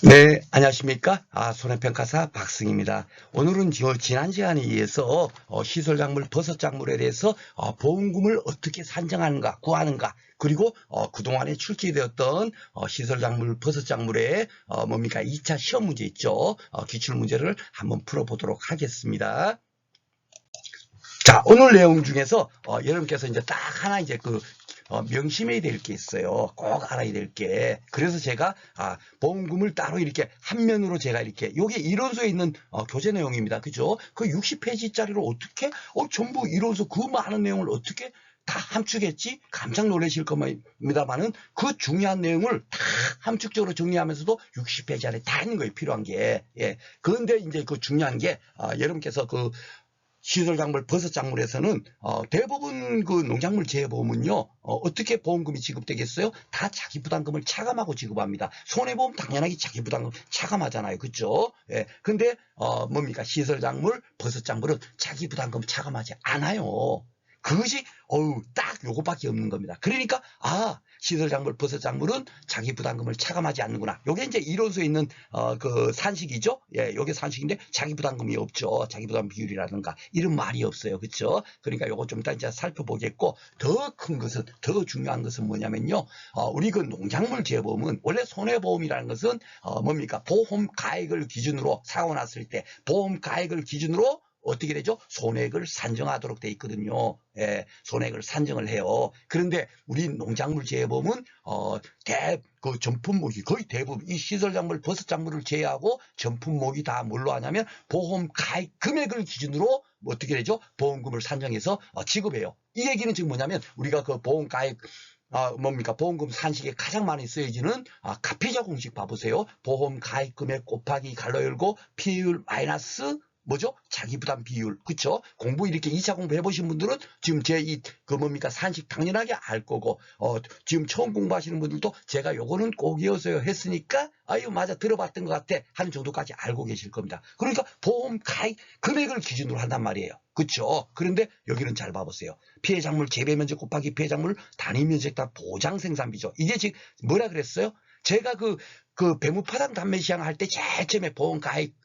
네, 안녕하십니까? 손해평가사 박승입니다. 오늘은 지난 시간에 의해서 시설작물, 버섯작물에 대해서 보험금을 어떻게 산정하는가, 구하는가, 그리고 그동안에 출제되었던 시설작물, 버섯작물의 뭡니까? 2차 시험 문제 있죠? 기출문제를 한번 풀어보도록 하겠습니다. 자, 오늘 내용 중에서 여러분께서 이제 딱 하나 이제 명심해야 될 게 있어요. 꼭 알아야 될 게. 그래서 제가 보험금을 따로 이렇게 한 면으로 제가 이렇게 요게 이론서에 있는 교재 내용입니다. 그죠? 그 60페이지짜리로 어떻게 전부 이론서 그 많은 내용을 어떻게 다 함축했지? 깜짝 놀라실 겁니다만은 그 중요한 내용을 다 함축적으로 정리하면서도 60페이지 안에 다 있는 거예요. 필요한 게. 예. 그런데 이제 그 중요한 게 여러분께서 시설작물, 버섯작물에서는 대부분 그 농작물 재해보험은요 어떻게 보험금이 지급되겠어요? 다 자기부담금을 차감하고 지급합니다. 손해보험 당연하게 자기부담금 차감하잖아요, 그렇죠? 예. 근데 뭡니까? 시설작물, 버섯작물은 자기부담금 차감하지 않아요. 그것이 딱 요거밖에 없는 겁니다. 그러니까 시설작물, 버섯작물은 자기 부담금을 차감하지 않는구나. 요게 이제 이론서에 있는 그 산식이죠. 예, 요게 산식인데 자기 부담금이 없죠. 자기 부담 비율이라든가 이런 말이 없어요. 그렇죠? 그러니까 요거 좀 이따 이제 살펴보겠고, 더 큰 것은, 더 중요한 것은 뭐냐면요. 우리 그 농작물 재보험은 원래 손해보험이라는 것은 뭡니까? 보험 가액을 기준으로 사고 났을 때 보험 가액을 기준으로 어떻게 되죠? 손해액을 산정하도록 돼 있거든요. 예, 손해액을 산정을 해요. 그런데 우리 농작물 재보험은 그 전품목이 거의 대부분 이 시설작물, 버섯작물을 제외하고 전품목이 다 뭘로 하냐면 보험 가입 금액을 기준으로 어떻게 되죠? 보험금을 산정해서 지급해요. 이 얘기는 지금 뭐냐면 우리가 그 보험 가입 뭡니까? 보험금 산식에 가장 많이 쓰여지는 가피자 공식 봐보세요. 보험 가입 금액 곱하기 갈로 열고 피해율 마이너스 뭐죠? 자기 부담 비율. 그쵸? 공부 이렇게 2차 공부 해보신 분들은 지금 뭡니까? 산식 당연하게 알 거고, 지금 처음 공부하시는 분들도 제가 요거는 꼭 이어서요 했으니까, 이거 맞아, 들어봤던 것 같아. 하는 정도까지 알고 계실 겁니다. 그러니까 보험 가입 금액을 기준으로 한단 말이에요. 그쵸? 그런데 여기는 잘 봐보세요. 피해작물 재배 면적 곱하기 피해작물 단위 면적 다 보장 생산비죠. 이게 지금 뭐라 그랬어요? 제가 배무파당 단매 시장 할 때 제일 처음에 보험 가액,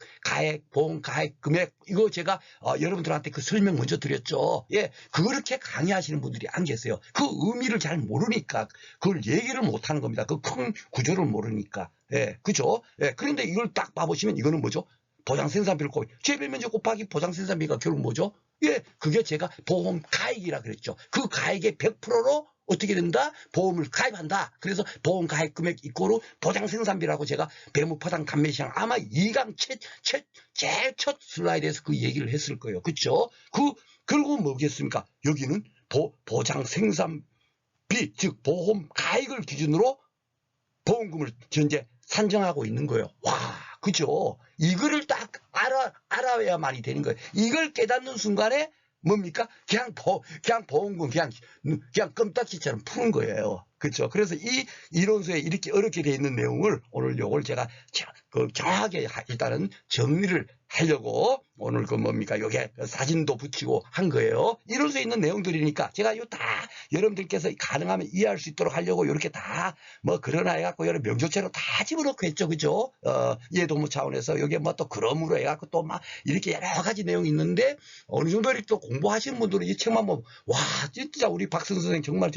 보험 가액 금액, 이거 제가 여러분들한테 그 설명 먼저 드렸죠. 예, 그렇게 강의하시는 분들이 안 계세요. 그 의미를 잘 모르니까 그걸 얘기를 못 하는 겁니다. 그 큰 구조를 모르니까. 예, 그죠? 예, 그런데 이걸 딱 봐보시면 이거는 뭐죠? 보장 생산비를 재배 면적 곱하기 보장 생산비가 결국 뭐죠? 예, 그게 제가 보험 가액이라 그랬죠. 그 가액의 100%로 어떻게 된다? 보험을 가입한다. 그래서 보험 가입 금액 이꼬르 보장 생산비라고 제가 배무파당 감매시장 아마 2강 제일 첫 슬라이드에서 그 얘기를 했을 거예요. 그렇죠? 결국은 뭐겠습니까? 여기는 보장 생산비, 즉 보험 가입을 기준으로 보험금을 현재 산정하고 있는 거예요. 와, 그죠? 이거를 딱 알아야만이 되는 거예요. 이걸 깨닫는 순간에 뭡니까? 그냥 보험금, 그냥 껌딱지처럼 푸는 거예요. 그렇죠? 그래서 이 이론서에 이렇게 어렵게 돼 있는 내용을 오늘 요걸 제가 정확하게 일단은 정리를 하려고 오늘 뭡니까? 요게 사진도 붙이고 한 거예요. 이론서에 있는 내용들이니까 제가 이거 다 여러분들께서 가능하면 이해할 수 있도록 하려고 이렇게 다 그러나 해갖고 여러 명조체로 다 집어넣고 했죠. 그죠? 이해도무 차원에서 여기에 또 그럼으로 해갖고 또 막 이렇게 여러 가지 내용이 있는데 어느 정도 이렇게 또 공부하시는 분들은 이 책만 보면 와, 진짜 우리 박승 선생 정말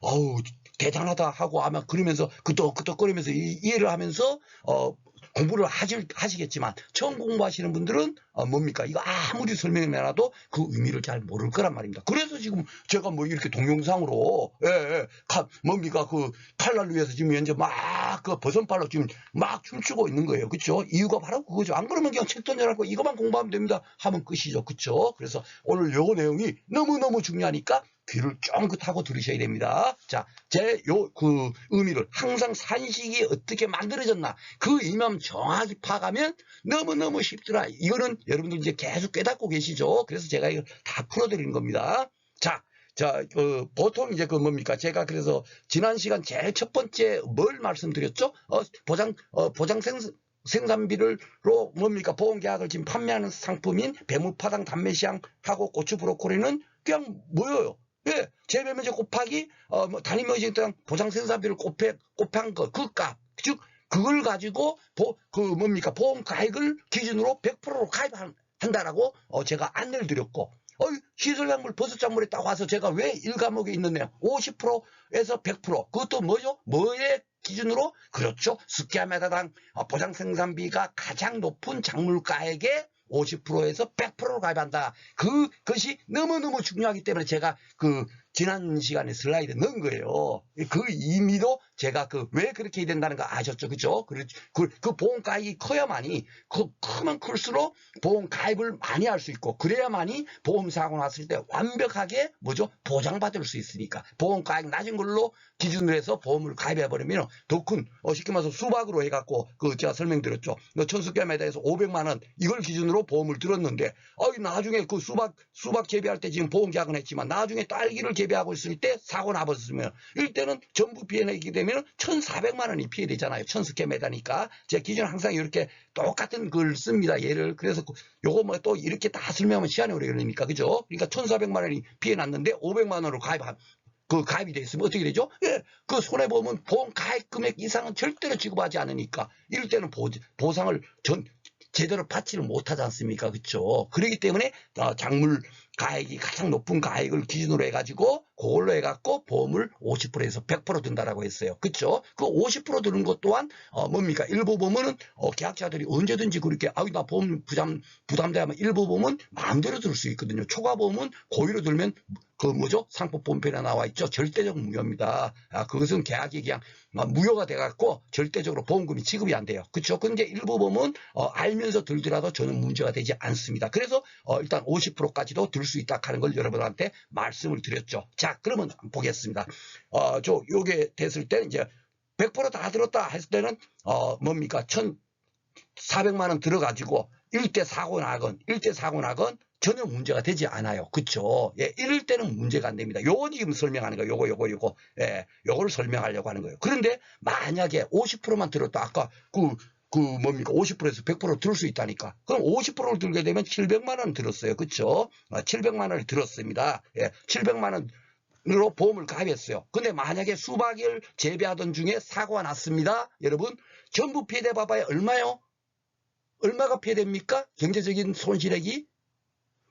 어우 대단하다 하고 아마 그러면서 끄떡끄떡거리면서 이해를 하면서 공부를 하시겠지만 처음 공부하시는 분들은 뭡니까? 이거 아무리 설명해놔도 그 의미를 잘 모를 거란 말입니다. 그래서 지금 제가 이렇게 동영상으로 뭡니까? 그 칼날 위해서 지금 현재 그 버선발로 지금 막 춤추고 있는 거예요. 그렇죠? 이유가 바로 그거죠. 안 그러면 그냥 책 던져놓고 이것만 공부하면 됩니다. 하면 끝이죠. 그렇죠? 그래서 오늘 요 내용이 너무너무 중요하니까 귀를 쫑긋하고 들으셔야 됩니다. 자, 의미를 항상 산식이 어떻게 만들어졌나 그 의미만 정확히 파악하면 너무너무 쉽더라. 이거는 여러분들 이제 계속 깨닫고 계시죠. 그래서 제가 이걸 다 풀어드리는 겁니다. 자, 보통 이제 뭡니까? 제가 그래서 지난 시간 제일 첫 번째 뭘 말씀드렸죠? 보장 생산비를로 뭡니까? 보험계약을 지금 판매하는 상품인 배무파당 단매시장하고 고추 브로콜리는 그냥 뭐예요? 예, 재배면적 곱하기 단위 면적당 보장 생산비를 곱한 거, 그 값, 즉 그걸 가지고 뭡니까 보험 가액을 기준으로 100%로 가입한다라고 제가 안내를 드렸고, 시설약물 버섯작물에 딱 와서 제가 왜 1과목에 있느냐 50%에서 100% 그것도 뭐죠? 뭐에 기준으로? 그렇죠. 스키야메다당 보장 생산비가 가장 높은 작물가액에 50%에서 100%로 가입한다. 그것이 너무너무 중요하기 때문에 제가 지난 시간에 슬라이드 넣은 거예요. 그 의미도 제가 왜 그렇게 해야 된다는 거 아셨죠? 그죠? 그 보험 가입이 커야만이, 크면 클수록 보험 가입을 많이 할 수 있고, 그래야만이 보험 사고 났을 때 완벽하게 뭐죠? 보장받을 수 있으니까. 보험 가입 낮은 걸로 기준으로 해서 보험을 가입해버리면 더 큰, 쉽게 말해서 수박으로 해갖고, 제가 설명드렸죠. 천수개매다에서 500만원, 이걸 기준으로 보험을 들었는데, 나중에 수박 재배할 때 지금 보험 계약은 했지만, 나중에 딸기를 재배하고 있을 때 사고 나버렸으면, 이때는 전부 피해내게 되면 1,400만원이 피해되잖아요. 천수개매다니까. 제 기준 항상 이렇게 똑같은 걸 씁니다. 예를. 그래서 요거 뭐 또 이렇게 다 설명하면 시간이 오래 걸리니까. 그죠? 그러니까 1,400만원이 피해났는데 500만원으로 가입이 돼 있으면 어떻게 되죠? 예, 손해보험은 보험 가입 금액 이상은 절대로 지급하지 않으니까 이럴 때는 보상을 제대로 받지를 못하지 않습니까? 그렇죠? 그렇기 때문에 작물 가액이 가장 높은 가액을 기준으로 해가지고 그걸로 해갖고 보험을 50%에서 100% 든다라고 했어요. 그렇죠? 그 50% 드는 것 또한 뭡니까? 일부 보험은 계약자들이 언제든지 그렇게 나 보험 부담돼 하면 일부 보험은 마음대로 들 수 있거든요. 초과 보험은 고의로 들면 상법 보험편에 나와 있죠. 절대적 무효입니다. 그것은 계약이 그냥 무효가 돼갖고 절대적으로 보험금이 지급이 안 돼요. 그렇죠? 근데 일부 보험은 알면서 들더라도 전혀 문제가 되지 않습니다. 그래서 일단 50%까지도 들 수 있다 하는 걸 여러분한테 말씀을 드렸죠. 자, 그러면 보겠습니다. 요게 됐을 때 이제 100%다 들었다 했을 때는 뭡니까? 1,400만 원 들어가지고 1대 사고 나건 전혀 문제가 되지 않아요. 그쵸? 예, 이럴 때는 문제가 안 됩니다. 요거 지금 설명하는 거예요. 요거. 예, 요거를 설명하려고 하는 거예요. 그런데 만약에 50%만 들었다. 아까 뭡니까? 50%에서 100% 들을 수 있다니까. 그럼 50%를 들게 되면 700만 원 들었어요. 그쵸? 700만 원을 들었습니다. 예, 700만 원. 으로 보험을 가입했어요. 근데 만약에 수박을 재배하던 중에 사고가 났습니다. 여러분, 전부 피해돼 봐봐요. 얼마요? 얼마가 피해됩니까? 경제적인 손실액이?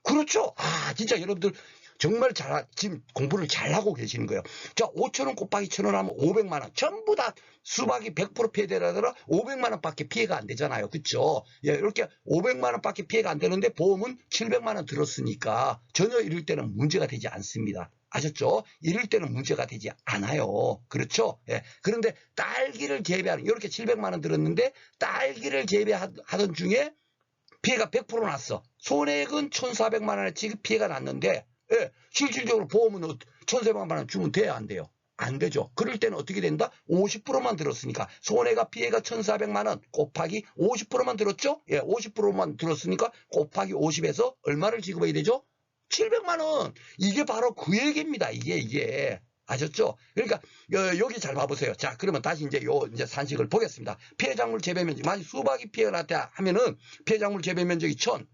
그렇죠. 진짜 여러분들 정말 지금 공부를 잘하고 계시는 거예요. 자, 5,000원 곱하기 1,000원 하면 500만 원. 전부 다 수박이 100% 피해되라더라 500만 원밖에 피해가 안 되잖아요. 그렇죠? 예, 이렇게 500만 원밖에 피해가 안 되는데 보험은 700만 원 들었으니까 전혀 이럴 때는 문제가 되지 않습니다. 아셨죠? 이럴 때는 문제가 되지 않아요. 그렇죠? 예. 그런데 딸기를 재배하는, 이렇게 700만 원 들었는데 딸기를 재배하던 중에 피해가 100% 났어. 손해액은 1,400만 원에 지금 피해가 났는데, 예, 실질적으로 보험은 1,400만 원 주면 돼야 안 돼요? 안 되죠. 그럴 때는 어떻게 된다? 50%만 들었으니까 손해가 피해가 1,400만 원 곱하기 50%만 들었죠? 예, 50%만 들었으니까 곱하기 50에서 얼마를 지급해야 되죠? 700만 원. 이게 바로 그 얘기입니다. 이게. 아셨죠? 그러니까 여기 잘 봐보세요. 자, 그러면 다시 이제 산식을 보겠습니다. 피해작물 재배 면적, 만약 수박이 피해가 났다 하면은 피해작물 재배 면적이 1,000,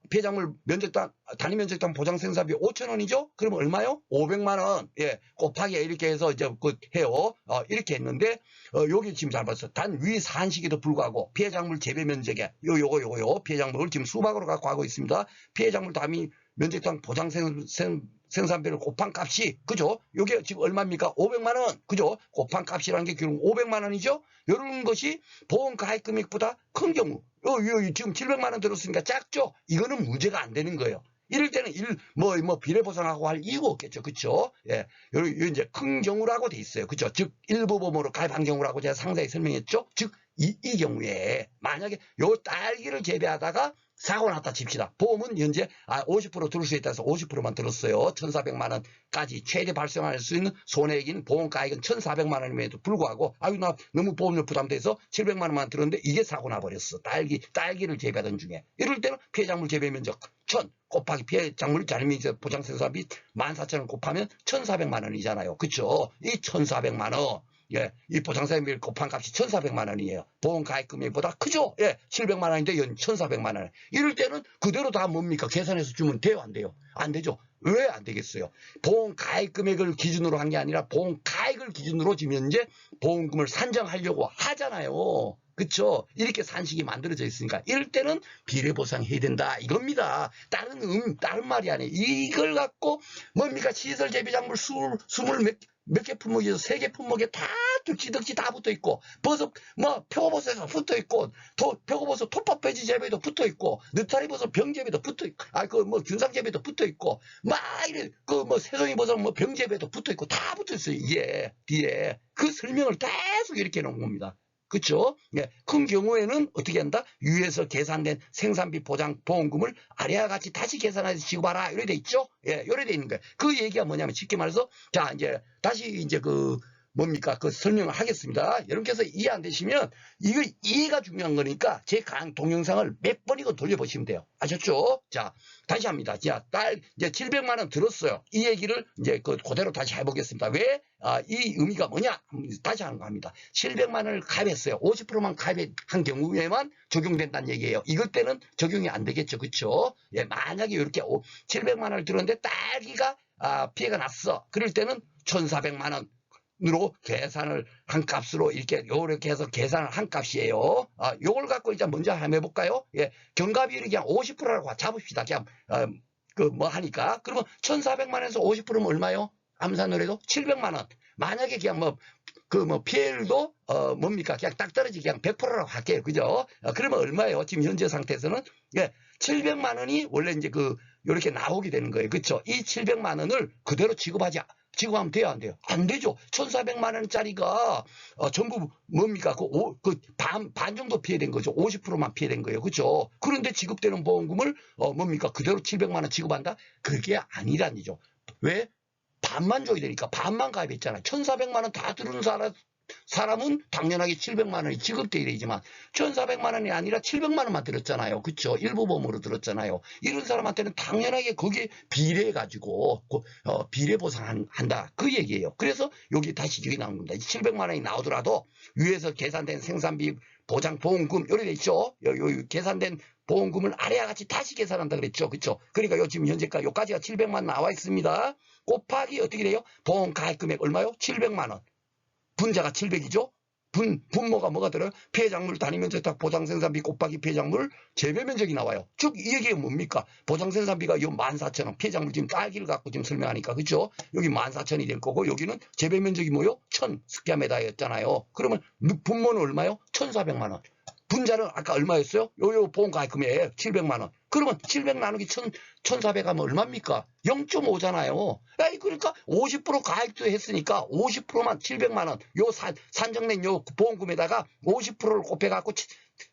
피해작물 면적당 단위 면적당 보장 생산비 5,000원이죠? 그러면 얼마요? 500만 원. 예, 곱하기 이렇게 해서 이제 해요. 이렇게 했는데 여기 지금 잘 봤어요. 단 위 산식에도 불구하고 피해작물 재배 면적에 요거 피해작물을 지금 수박으로 갖고 하고 있습니다. 피해작물 단위 면적당 보장 생산비를 곱한 값이, 그죠? 요게 지금 얼마입니까? 500만 원. 그죠? 곱한 값이라는 게 결국 500만 원이죠? 이런 것이 보험 가입 금액보다 큰 경우. 지금 700만 원 들었으니까 작죠? 이거는 문제가 안 되는 거예요. 이럴 때는 비례보상하고 할 이유가 없겠죠. 그쵸? 예. 요 이제 큰 경우라고 돼 있어요. 그죠? 즉, 일부 보험으로 가입한 경우라고 제가 상세히 설명했죠? 즉, 이 경우에 만약에 요 딸기를 재배하다가 사고 났다 칩시다. 보험은 현재 50% 들을 수 있다 해서 50%만 들었어요. 1,400만 원까지 최대 발생할 수 있는 손해액인 보험 가액은 1,400만 원임에도 불구하고 나 너무 보험료 부담돼서 700만 원만 들었는데 이게 사고 나버렸어. 딸기를 재배하던 중에. 이럴 때는 피해작물 재배 면적 1,000 곱하기 피해작물 자립 보장생산비 14,000원 곱하면 1,400만 원이잖아요. 그쵸? 이 1,400만 원. 예, 이 보장생산비를 곱한 값이 1,400만 원이에요. 보험 가입 금액보다 크죠? 예, 700만 원인데 연 1,400만 원. 이럴 때는 그대로 다 뭡니까? 계산해서 주면 돼요, 안 돼요? 안 되죠. 왜 안 되겠어요? 보험 가입 금액을 기준으로 한 게 아니라 보험 가액을 기준으로 지금 현재 보험금을 산정하려고 하잖아요. 그쵸? 이렇게 산식이 만들어져 있으니까 이럴 때는 비례보상해야 된다 이겁니다. 다른 말이 아니에요. 이걸 갖고 뭡니까? 시설 재배작물 20몇 개 품목에서 3개 품목에 다 득지 다 붙어 있고 버섯 표고버섯에서 붙어 있고 표고버섯 톱밥 배지 재배도 붙어 있고 느타리버섯 병 재배도 붙어 있고 균상 재배도 붙어 있고 막 이래 새송이 버섯 병 재배도 붙어 있고 다 붙어 있어요. 이게 뒤에 그 설명을 계속 이렇게 해놓은 겁니다. 그렇죠? 예, 큰 경우에는 어떻게 한다? 위에서 계산된 생산비 보장 보험금을 아래와 같이 다시 계산해서 지급하라. 이래 돼 있죠? 예, 이래 돼 있는 거예요. 그 얘기가 뭐냐면 쉽게 말해서 자, 이제 다시 이제 뭡니까? 그 설명을 하겠습니다. 여러분께서 이해 안 되시면 이거 이해가 중요한 거니까 제 동영상을 몇 번이고 돌려보시면 돼요. 아셨죠? 자, 다시 합니다. 자, 이제 700만 원 들었어요. 이 얘기를 이제 그대로 다시 해보겠습니다. 왜? 이 의미가 뭐냐? 다시 하는 거 합니다. 700만 원을 가입했어요. 50%만 가입한 경우에만 적용된다는 얘기예요. 이것 때는 적용이 안 되겠죠. 그렇죠? 예, 만약에 이렇게 700만 원을 들었는데 딸기가 피해가 났어. 그럴 때는 1,400만 원. 으로 계산을 한 값으로 이렇게 해서 계산을 한 값이에요. 요걸 갖고 일단 먼저 한번 해볼까요? 예, 경과비율이 그냥 50%라고 잡읍시다. 그냥 하니까 그러면 1,400만 원에서 50%면 얼마요? 암산을 해도 700만 원. 만약에 그냥 피해율도 뭡니까? 그냥 딱 떨어지게 그냥 100%라고 할게요. 그죠? 그러면 얼마예요? 지금 현재 상태에서는 예, 700만 원이 원래 이제 요렇게 나오게 되는 거예요. 그렇죠? 이 700만 원을 그대로 지급하면 돼요, 안 돼요? 안 되죠. 1,400만 원짜리가 전부 뭡니까? 반 정도 피해된 거죠. 50%만 피해된 거예요. 그죠? 그런데 지급되는 보험금을 뭡니까? 그대로 700만 원 지급한다? 그게 아니란 얘기죠. 왜? 반만 줘야 되니까 반만 가입했잖아요. 1,400만 원 다 들은 사람은 당연하게 700만 원이 지급돼야 되지만 1,400만 원이 아니라 700만 원만 들었잖아요. 그렇죠? 일부 보험으로 들었잖아요. 이런 사람한테는 당연하게 거기에 비례해가지고 비례 보상한다. 그 얘기예요. 그래서 여기 다시 여기 나온 겁니다. 700만 원이 나오더라도 위에서 계산된 생산비 보장 보험금 요래 돼 있죠. 요 계산된 보험금을 아래와 같이 다시 계산한다 그랬죠. 그렇죠? 그러니까 지금 현재까지 요까지가 700만 원 나와 있습니다. 곱하기 어떻게 돼요? 보험 가입 금액 얼마요? 700만 원. 분자가 700이죠? 분모가 뭐가 들어요? 피해작물 단위면적 보장생산비 곱하기 피해작물 재배면적이 나와요. 즉, 이 얘기가 뭡니까? 보장생산비가 요 14,000원. 피해작물 지금 딸기를 갖고 지금 설명하니까, 그죠? 여기 14,000원이 될 거고, 여기는 재배면적이 뭐요? 1,000스퀘어미터였잖아요. 그러면 분모는 얼마요? 1,400만원. 분자는 아까 얼마였어요? 요 보험가입 금액 700만원. 그러면 700 나누기 1,400 하면 얼마입니까? 0.5잖아요. 그러니까 50% 가입도 했으니까 50%만 700만원. 요 산정된 요 보험금에다가 50%를 곱해갖고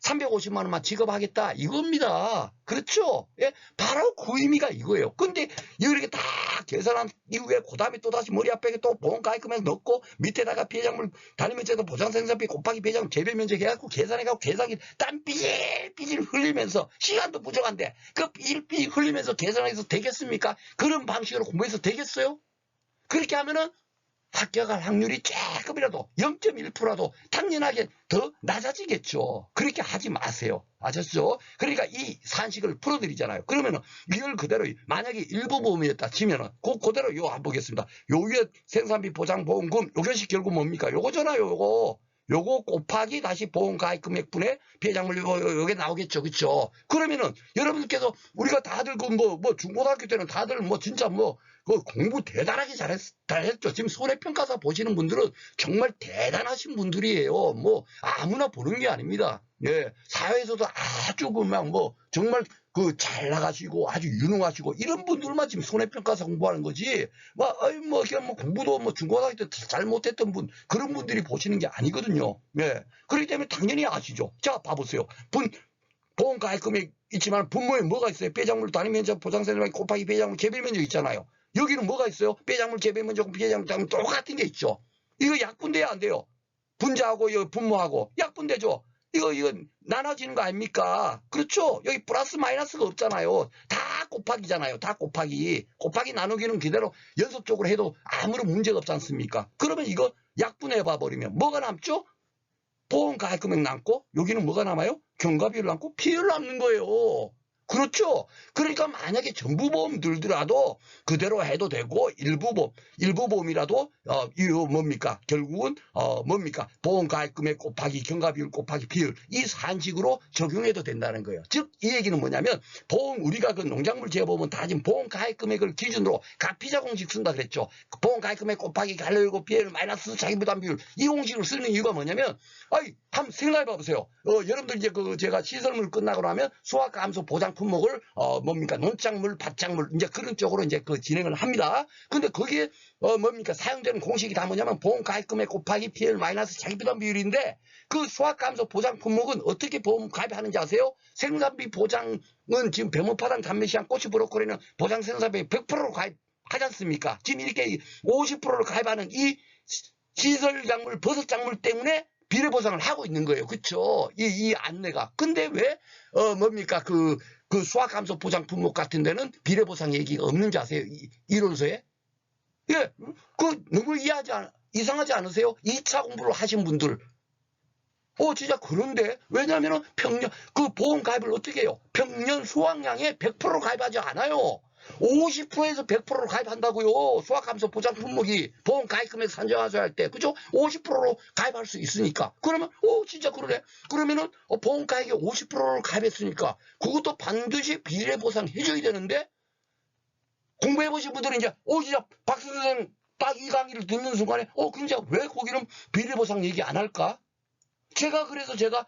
350만 원만 지급하겠다 이겁니다. 그렇죠? 예, 바로 그 의미가 이거예요. 근데 이렇게 다 계산한 이후에 그다음에 또 다시 머리 앞에 또 보험 가입 금액 넣고 밑에다가 피해작물 단위면적에서 보장생산비 곱하기 피해작물 재배면적 해갖고 계산해갖고 계산이 땀 삐질 흘리면서 시간도 부족한데 그 삐질 흘리면서 계산해서 되겠습니까? 그런 방식으로 공부해서 되겠어요? 그렇게 하면은 합격할 확률이 조금이라도 0.1%라도 당연하게 더 낮아지겠죠. 그렇게 하지 마세요. 아셨죠? 그러니까 이 산식을 풀어드리잖아요. 그러면은 이걸 그대로 만약에 일부 보험이었다 치면은 그대로 요 한번 보겠습니다. 요 위에 생산비 보장 보험금 요것이 결국 뭡니까? 요거잖아요. 요거 곱하기 다시 보험 가입 금액분의 피해작물 요게 나오겠죠. 그쵸? 그러면은 여러분들께서 우리가 다들 중고등학교 때는 다들 진짜 공부 대단하게 잘했죠. 지금 손해평가사 보시는 분들은 정말 대단하신 분들이에요. 아무나 보는 게 아닙니다. 예. 사회에서도 아주 정말 잘 나가시고 아주 유능하시고 이런 분들만 지금 손해평가사 공부하는 거지. 그냥 공부도 중고등학교 때 잘 못했던 그런 분들이 보시는 게 아니거든요. 예. 그렇기 때문에 당연히 아시죠. 자, 봐보세요. 보험 가입 금액 있지만 분모에 뭐가 있어요? 피해작물 단위면적 보장생산비 곱하기 피해작물 재배면적 있잖아요. 여기는 뭐가 있어요? 피해작물 재배면적 피해작물 똑같은 게 있죠. 이거 약분돼야 안 돼요. 분자하고 분모하고 약분되죠. 이거 나눠지는 거 아닙니까? 그렇죠? 여기 플러스 마이너스가 없잖아요. 다 곱하기잖아요. 다 곱하기 나누기는 그대로 연속적으로 해도 아무런 문제가 없지 않습니까? 그러면 이거 약분해봐 버리면 뭐가 남죠? 보험 가입 금액 남고 여기는 뭐가 남아요? 경과비율 남고 피해율 남는 거예요. 그렇죠. 그러니까 만약에 전부 보험 들더라도 그대로 해도 되고 일부 보험이라도 이거 뭡니까? 결국은 뭡니까? 보험 가입금액 곱하기 경과비율 곱하기 비율 이 산식으로 적용해도 된다는 거예요. 즉 이 얘기는 뭐냐면 보험 우리가 그 농작물 재보험은 다 지금 보험 가입금액을 기준으로 가피자 공식 쓴다 그랬죠. 보험 가입금액 곱하기 갈려고 비율 마이너스 자기부담 비율 이 공식을 쓰는 이유가 뭐냐면 한번 생각해 봐보세요. 여러분들 이제 제가 시설물 끝나고 나면 수확감소 보장 품목을 뭡니까 논작물, 밭작물 이제 그런 쪽으로 이제 그 진행을 합니다. 근데 거기에 뭡니까 사용되는 공식이 다 뭐냐면 보험 가입금액 곱하기 PL 마이너스 자기부담 비율인데 그 수확감소 보장 품목은 어떻게 보험 가입하는지 아세요? 생산비 보장은 지금 배모파당 담배시장 꼬치 브로콜리는 보장 생산비 100%로 가입하지 않습니까? 지금 이렇게 50%를 가입하는 이 시설작물, 버섯작물 때문에 비례보상을 하고 있는 거예요. 그쵸? 이 안내가. 근데 왜, 뭡니까? 그 수확감소 보장 품목 같은 데는 비례보상 얘기가 없는지 아세요? 이론서에? 예, 너무 이상하지 않으세요? 2차 공부를 하신 분들. 진짜 그런데, 왜냐면은 보험 가입을 어떻게 해요? 평년 수확량의 100% 가입하지 않아요. 50%에서 100%로 가입한다고요. 수확감소 보장 품목이 보험 가입금액 산정하셔야 할 때, 그죠? 50%로 가입할 수 있으니까. 그러면, 진짜 그러네. 그러면은, 보험 가입에 50%를 가입했으니까, 그것도 반드시 비례 보상해줘야 되는데, 공부해보신 분들은 이제, 진짜 박수 선생님 딱 이 강의를 듣는 순간에, 진짜 왜 거기는 비례 보상 얘기 안 할까? 그래서 제가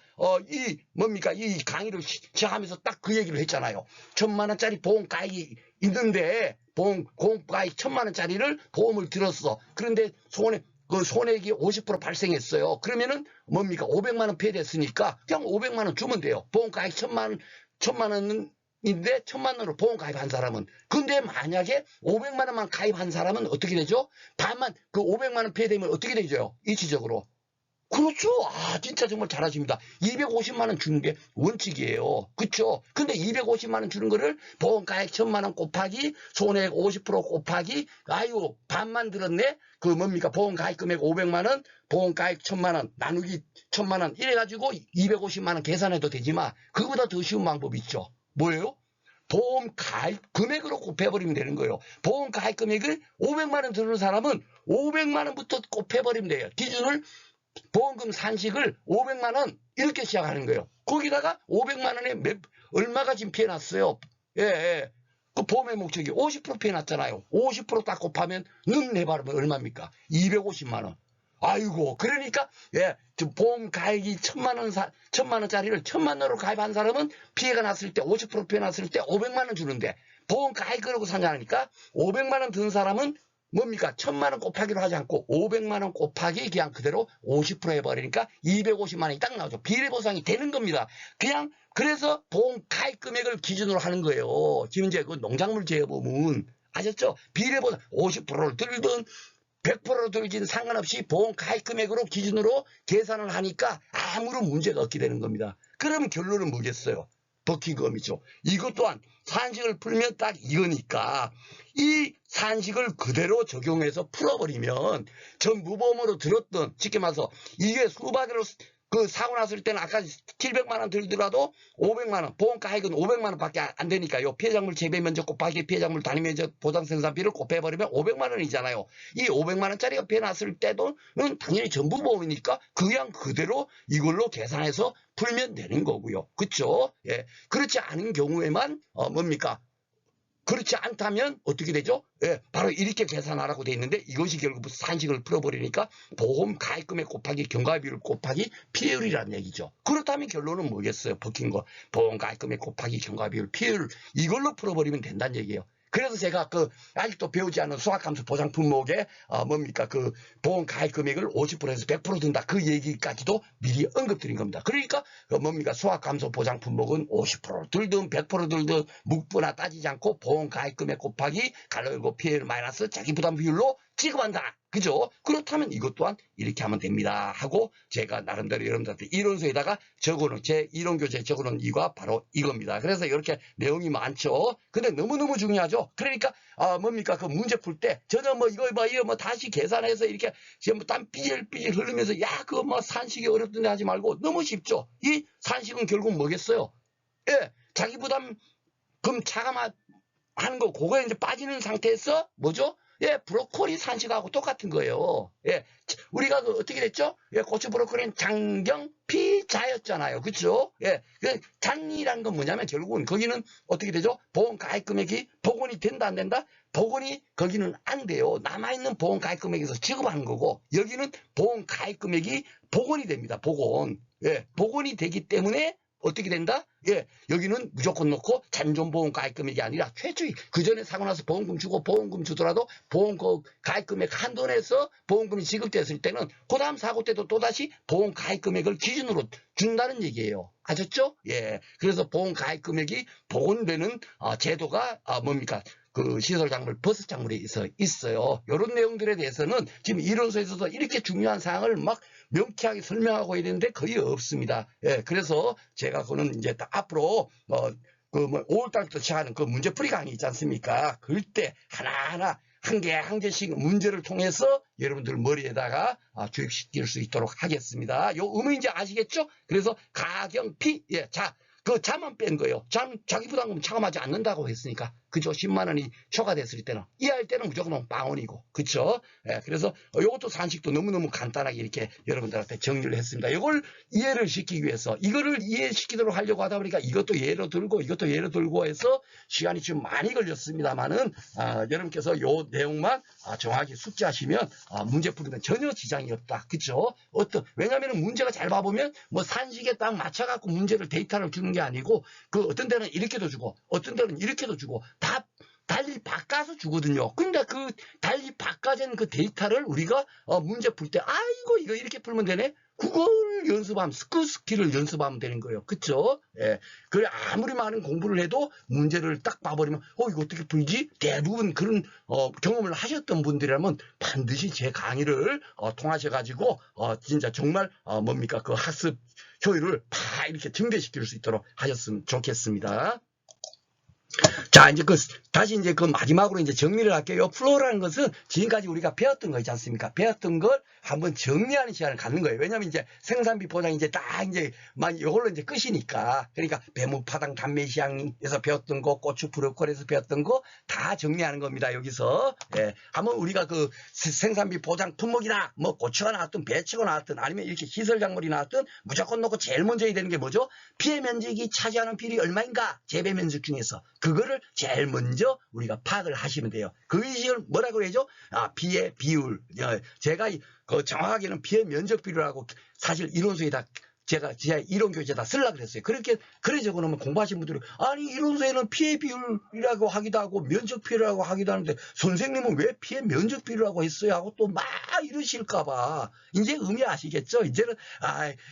이 강의를 시작하면서 딱 그 얘기를 했잖아요. 1,000만원짜리 보험 가입이 있는데 보험 가입 1,000만원짜리를 보험을 들었어. 그런데 손해액이 50% 발생했어요. 그러면은 뭡니까? 500만원 폐됐으니까 그냥 500만원 주면 돼요. 보험 가입 1,000만원은 인데 1,000만원으로 보험 가입한 사람은. 근데 만약에 500만원만 가입한 사람은 어떻게 되죠? 다만 그 500만원 폐되면 어떻게 되죠? 일시적으로. 그렇죠. 진짜 정말 잘하십니다. 250만원 주는 게 원칙이에요. 그쵸? 근데 250만원 주는 거를 보험 가액 1,000만원 곱하기 손해액 50% 곱하기 반만 들었네? 보험 가입 금액 500만원, 보험 가입 1,000만원, 나누기 1,000만원 이래가지고 250만원 계산해도 되지만 그거보다 더 쉬운 방법이 있죠. 뭐예요? 보험 가입 금액으로 곱해버리면 되는 거예요. 보험 가입 금액을 500만원 드는 사람은 500만원부터 곱해버리면 돼요. 기준을 보험금 산식을 500만원 이렇게 시작하는 거예요. 거기다가 500만원에 얼마가 지금 피해났어요. 예. 그 보험의 목적이 50% 피해났잖아요. 50% 딱 곱하면 는 해봐면 얼마입니까? 250만원. 아이고, 그러니까, 보험 가입이 1,000만원짜리를 1,000만원으로 가입한 사람은 피해가 났을 때, 50% 피해 났을 때 500만원 주는데, 보험 가입 그러고 산다니까 500만원 든 사람은 뭡니까? 1,000만원 곱하기로 하지 않고 500만원 곱하기 그냥 그대로 50% 해버리니까 250만원이 딱 나오죠. 비례보상이 되는 겁니다. 그래서 보험 가입 금액을 기준으로 하는 거예요. 지금 이제 그 농작물 재보험은 아셨죠? 비례보상 50%를 들든 100%로 들지는 상관없이 보험 가입 금액으로 기준으로 계산을 하니까 아무런 문제가 없게 되는 겁니다. 그럼 결론은 뭐겠어요? 버킹검이죠. 이것 또한 산식을 풀면 딱 이거니까 이 산식을 그대로 적용해서 풀어버리면 전무보험으로 들었던 쉽게 말해서 이게 수박으로 사고 났을 때는 아까 700만원 들더라도 500만원 보험 가액은 500만원 밖에 안 되니까요. 피해작물 재배 면적 곱하기 피해작물 단위 면적 보상 생산비를 곱해버리면 500만원이잖아요. 이 500만원짜리가 피해 났을 때도는 당연히 전부보험이니까 그냥 그대로 이걸로 계산해서 풀면 되는 거고요. 그렇죠? 예. 그렇지 않은 경우에만 뭡니까? 그렇지 않다면 어떻게 되죠? 바로 이렇게 계산하라고 돼 있는데 이것이 결국 산식을 풀어버리니까 보험 가입금액 곱하기 경과비율 곱하기 피해율이라는 얘기죠. 그렇다면 결론은 뭐겠어요? 버킨 거. 보험 가입금액 곱하기 경과비율 피해율 이걸로 풀어버리면 된다는 얘기예요. 그래서 제가 아직도 배우지 않은 수확감소 보장 품목에 뭡니까 보험 가입 금액을 50%에서 100% 든다 그 얘기까지도 미리 언급드린 겁니다. 그러니까 뭡니까 수확감소 보장 품목은 50% 들든 100% 들든 묵부나 따지지 않고 보험 가입 금액 곱하기 갈라고 피해를 마이너스 자기 부담 비율로 지급한다. 그죠? 그렇다면 이것 또한 이렇게 하면 됩니다. 하고 제가 나름대로 여러분들한테 이론서에다가 적어놓은 제 이론교재에 적어놓은 이유가 바로 이겁니다. 그래서 이렇게 내용이 많죠. 근데 너무너무 중요하죠. 그러니까 뭡니까 문제 풀 때 전혀 이거 다시 계산해서 이렇게 지금 땀 삐질삐질 흐르면서 그거 산식이 어렵던데 하지 말고 너무 쉽죠. 이 산식은 결국 뭐겠어요? 자기 부담 그럼 차감하는 거, 그거에 이제 빠지는 상태에서, 뭐죠? 예, 브로콜리 산식하고 똑같은 거예요. 예, 우리가 그 어떻게 됐죠? 예, 고추 브로콜리는 장경 피자였잖아요. 그쵸? 예, 그 잔이라는 건 뭐냐면 결국은 거기는 어떻게 되죠? 보험 가입 금액이 복원이 된다, 안 된다? 복원이 거기는 안 돼요. 남아있는 보험 가입 금액에서 지급하는 거고, 여기는 보험 가입 금액이 복원이 됩니다. 복원. 예, 복원이 되기 때문에 어떻게 된다? 예, 여기는 무조건 넣고 잔존보험 가입금액이 아니라 최초의 그 전에 사고 나서 보험금 주고 보험금 주더라도 보험 가입금액 한도 내에서 보험금이 지급됐을 때는 그 다음 사고 때도 또다시 보험 가입금액을 기준으로 준다는 얘기예요. 아셨죠? 예, 그래서 보험 가입금액이 복원되는 제도가 뭡니까? 그 시설작물, 버섯작물에 있어요. 이런 내용들에 대해서는 지금 이론서에서도 이렇게 중요한 사항을 막 명쾌하게 설명하고 있는데 거의 없습니다. 예, 그래서 제가 그거는 이제 앞으로 5월달부터 시작하는 그 문제풀이 강의 있지 않습니까? 그때 하나하나 한 개 한 개씩 문제를 통해서 여러분들 머리에다가 주입시킬 수 있도록 하겠습니다. 요 의미인지 아시겠죠? 그래서 가경피, 예, 자, 그 자만 뺀 거예요. 자기 부담금 차감하지 않는다고 했으니까. 그죠? 10만 원이 초과됐을 때는. 이해할 때는 무조건 빵원이고. 그쵸? 예, 그래서 이것도 산식도 너무너무 간단하게 이렇게 여러분들한테 정리를 했습니다. 이걸 이해를 시키기 위해서 이거를 이해시키도록 하려고 하다 보니까 이것도 예로 들고 이것도 예로 들고 해서 시간이 좀 많이 걸렸습니다만은 여러분께서 요 내용만 정확히 숙지하시면 문제 풀이는 전혀 지장이 없다. 그쵸? 왜냐면은 문제가 잘 봐보면 뭐 산식에 딱 맞춰갖고 문제를 데이터를 주는 게 아니고 그 어떤 데는 이렇게도 주고 어떤 데는 이렇게도 주고 다 달리 바꿔서 주거든요. 근데 그 달리 바꿔진 그 데이터를 우리가 문제 풀 때 아이고 이거 이렇게 풀면 되네. 그걸 연습하면 스킬을 연습하면 되는 거예요. 그쵸? 예. 그래 아무리 많은 공부를 해도 문제를 딱 봐버리면 이거 어떻게 풀지? 대부분 그런 경험을 하셨던 분들이라면 반드시 제 강의를 통하셔가지고 진짜 정말 뭡니까 그 학습 효율을 다 이렇게 증대시킬 수 있도록 하셨으면 좋겠습니다. 자, 이제 다시 이제 그 마지막으로 이제 정리를 할게요. 플로우라는 것은 지금까지 우리가 배웠던 거 있지 않습니까? 배웠던 걸 한번 정리하는 시간을 갖는 거예요. 왜냐면 이제 생산비 보장이 이제 딱 이제 이걸로 이제 끝이니까. 그러니까 배무파당 단매시장에서 배웠던 거, 고추 브로콜에서 배웠던 거 다 정리하는 겁니다. 여기서. 예. 한번 우리가 그 생산비 보장 품목이나 뭐 고추가 나왔든 배추가 나왔든 아니면 이렇게 시설작물이 나왔든 무조건 놓고 제일 먼저 해야 되는 게 뭐죠? 피해 면적이 차지하는 비율이 얼마인가? 재배 면적 중에서. 그거를 제일 먼저 우리가 파악을 하시면 돼요. 그 이식을 뭐라고 그러죠? 피해 비율. 제가 정확하게는 피해 면적 비율하고 사실 이론서에다 제가 이론 교재에다 쓰려고 그랬어요. 그래 적어놓으면 공부하신 분들이 아니 이론서에는 피해 비율이라고 하기도 하고 면적 비율이라고 하기도 하는데 선생님은 왜 피해 면적 비율이라고 했어요? 하고 또 막 이러실까봐 이제 의미 아시겠죠? 이제는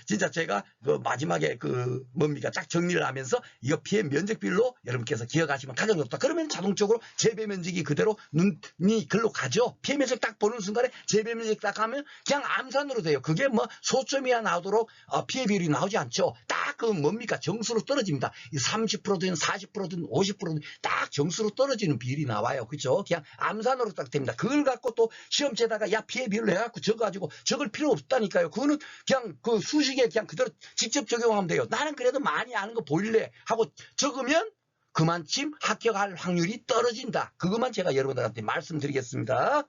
진짜 제가 그 마지막에 그 뭡니까 딱 정리를 하면서 이거 피해 면적 비율로 여러분께서 기억하시면 가장 높다. 그러면 자동적으로 재배 면적이 그대로 눈이 글로 가죠. 피해 면적 딱 보는 순간에 재배 면적 딱 하면 그냥 암산으로 돼요. 그게 뭐 소점이야 나오도록 피해 비율이 나오지 않죠. 딱 그 뭡니까 정수로 떨어집니다. 30%든 40%든 50%든 딱 정수로 떨어지는 비율이 나와요. 그죠? 그냥 암산으로 딱 됩니다. 그걸 갖고 또 시험지에다가 야 피해 비율 해갖고 적어가지고 적을 필요 없다니까요. 그거는 그냥 그 수식에 그냥 그대로 직접 적용하면 돼요. 나는 그래도 많이 아는 거 보일래 하고 적으면 그만큼 합격할 확률이 떨어진다. 그것만 제가 여러분들한테 말씀드리겠습니다.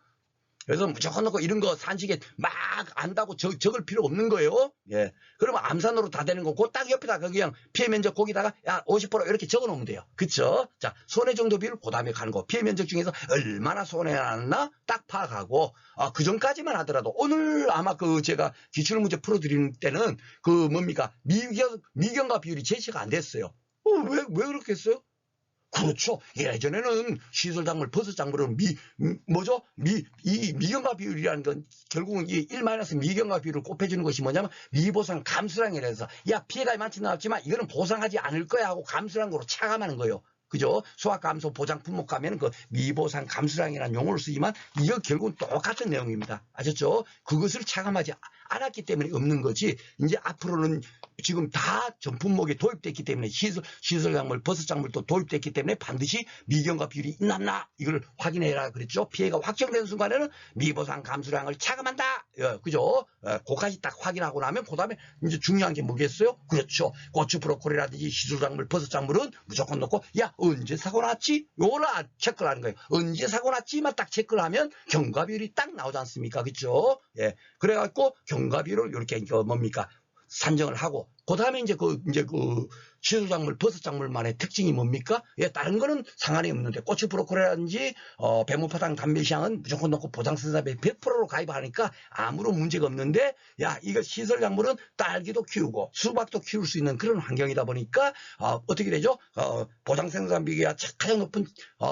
그래서 무조건 넣고 이런 거 산식에 막 안다고 적을 필요 없는 거예요. 예. 그러면 암산으로 다 되는 거고 딱 옆에다 그냥 피해 면적 거기다가 야 50% 이렇게 적어 놓으면 돼요. 그쵸? 자, 손해 정도 비율 그 다음에 가는 거. 피해 면적 중에서 얼마나 손해가 났나 딱 파악하고 그 전까지만 하더라도 오늘 아마 그 제가 기출문제 풀어드리는 때는 그 뭡니까 미경과 비율이 제시가 안 됐어요. 왜 그렇게 했어요? 그렇죠. 예전에는 시설작물, 버섯작물은 이 미경과 비율이라는 건 결국은 이 1- 미경과 비율을 곱해주는 것이 뭐냐면 미보상 감수량이라 해서 야 피해가 많지 나왔지만 이거는 보상하지 않을 거야 하고 감수량으로 차감하는 거예요. 그죠? 수확감소 보장 품목 가면 그 미보상 감수량이라는 용어를 쓰지만 이거 결국은 똑같은 내용입니다. 아셨죠? 그것을 차감하지 않았기 때문에 없는 거지. 이제 앞으로는 지금 다 전품목에 도입됐기 때문에 시설작물, 버섯작물도 도입됐기 때문에 반드시 미경과 비율이 있나 이걸 확인해라 그랬죠. 피해가 확정된 순간에는 미보상 감수량을 차감한다. 그죠? 그까지 딱 확인하고 나면 그 다음에 이제 중요한 게 뭐겠어요? 그렇죠. 고추 브로콜리라든지 시설작물, 버섯작물은 무조건 넣고 야 언제 사고 났지? 요거를 체크를 하는 거예요. 언제 사고 났지만 딱 체크를 하면 경과비율이 딱 나오지 않습니까? 그죠? 예. 그래갖고 경과비율을 이렇게 뭡니까? 산정을 하고, 그 다음에 이제 그 시술작물, 버섯작물만의 특징이 뭡니까? 예, 다른 거는 상관이 없는데, 고추 브로콜리라든지, 배무파당 담배시장은 무조건 넣고 보장생산비 100%로 가입하니까 아무런 문제가 없는데, 야, 이거 시설작물은 딸기도 키우고, 수박도 키울 수 있는 그런 환경이다 보니까, 어떻게 되죠? 보장생산비가 가장 높은,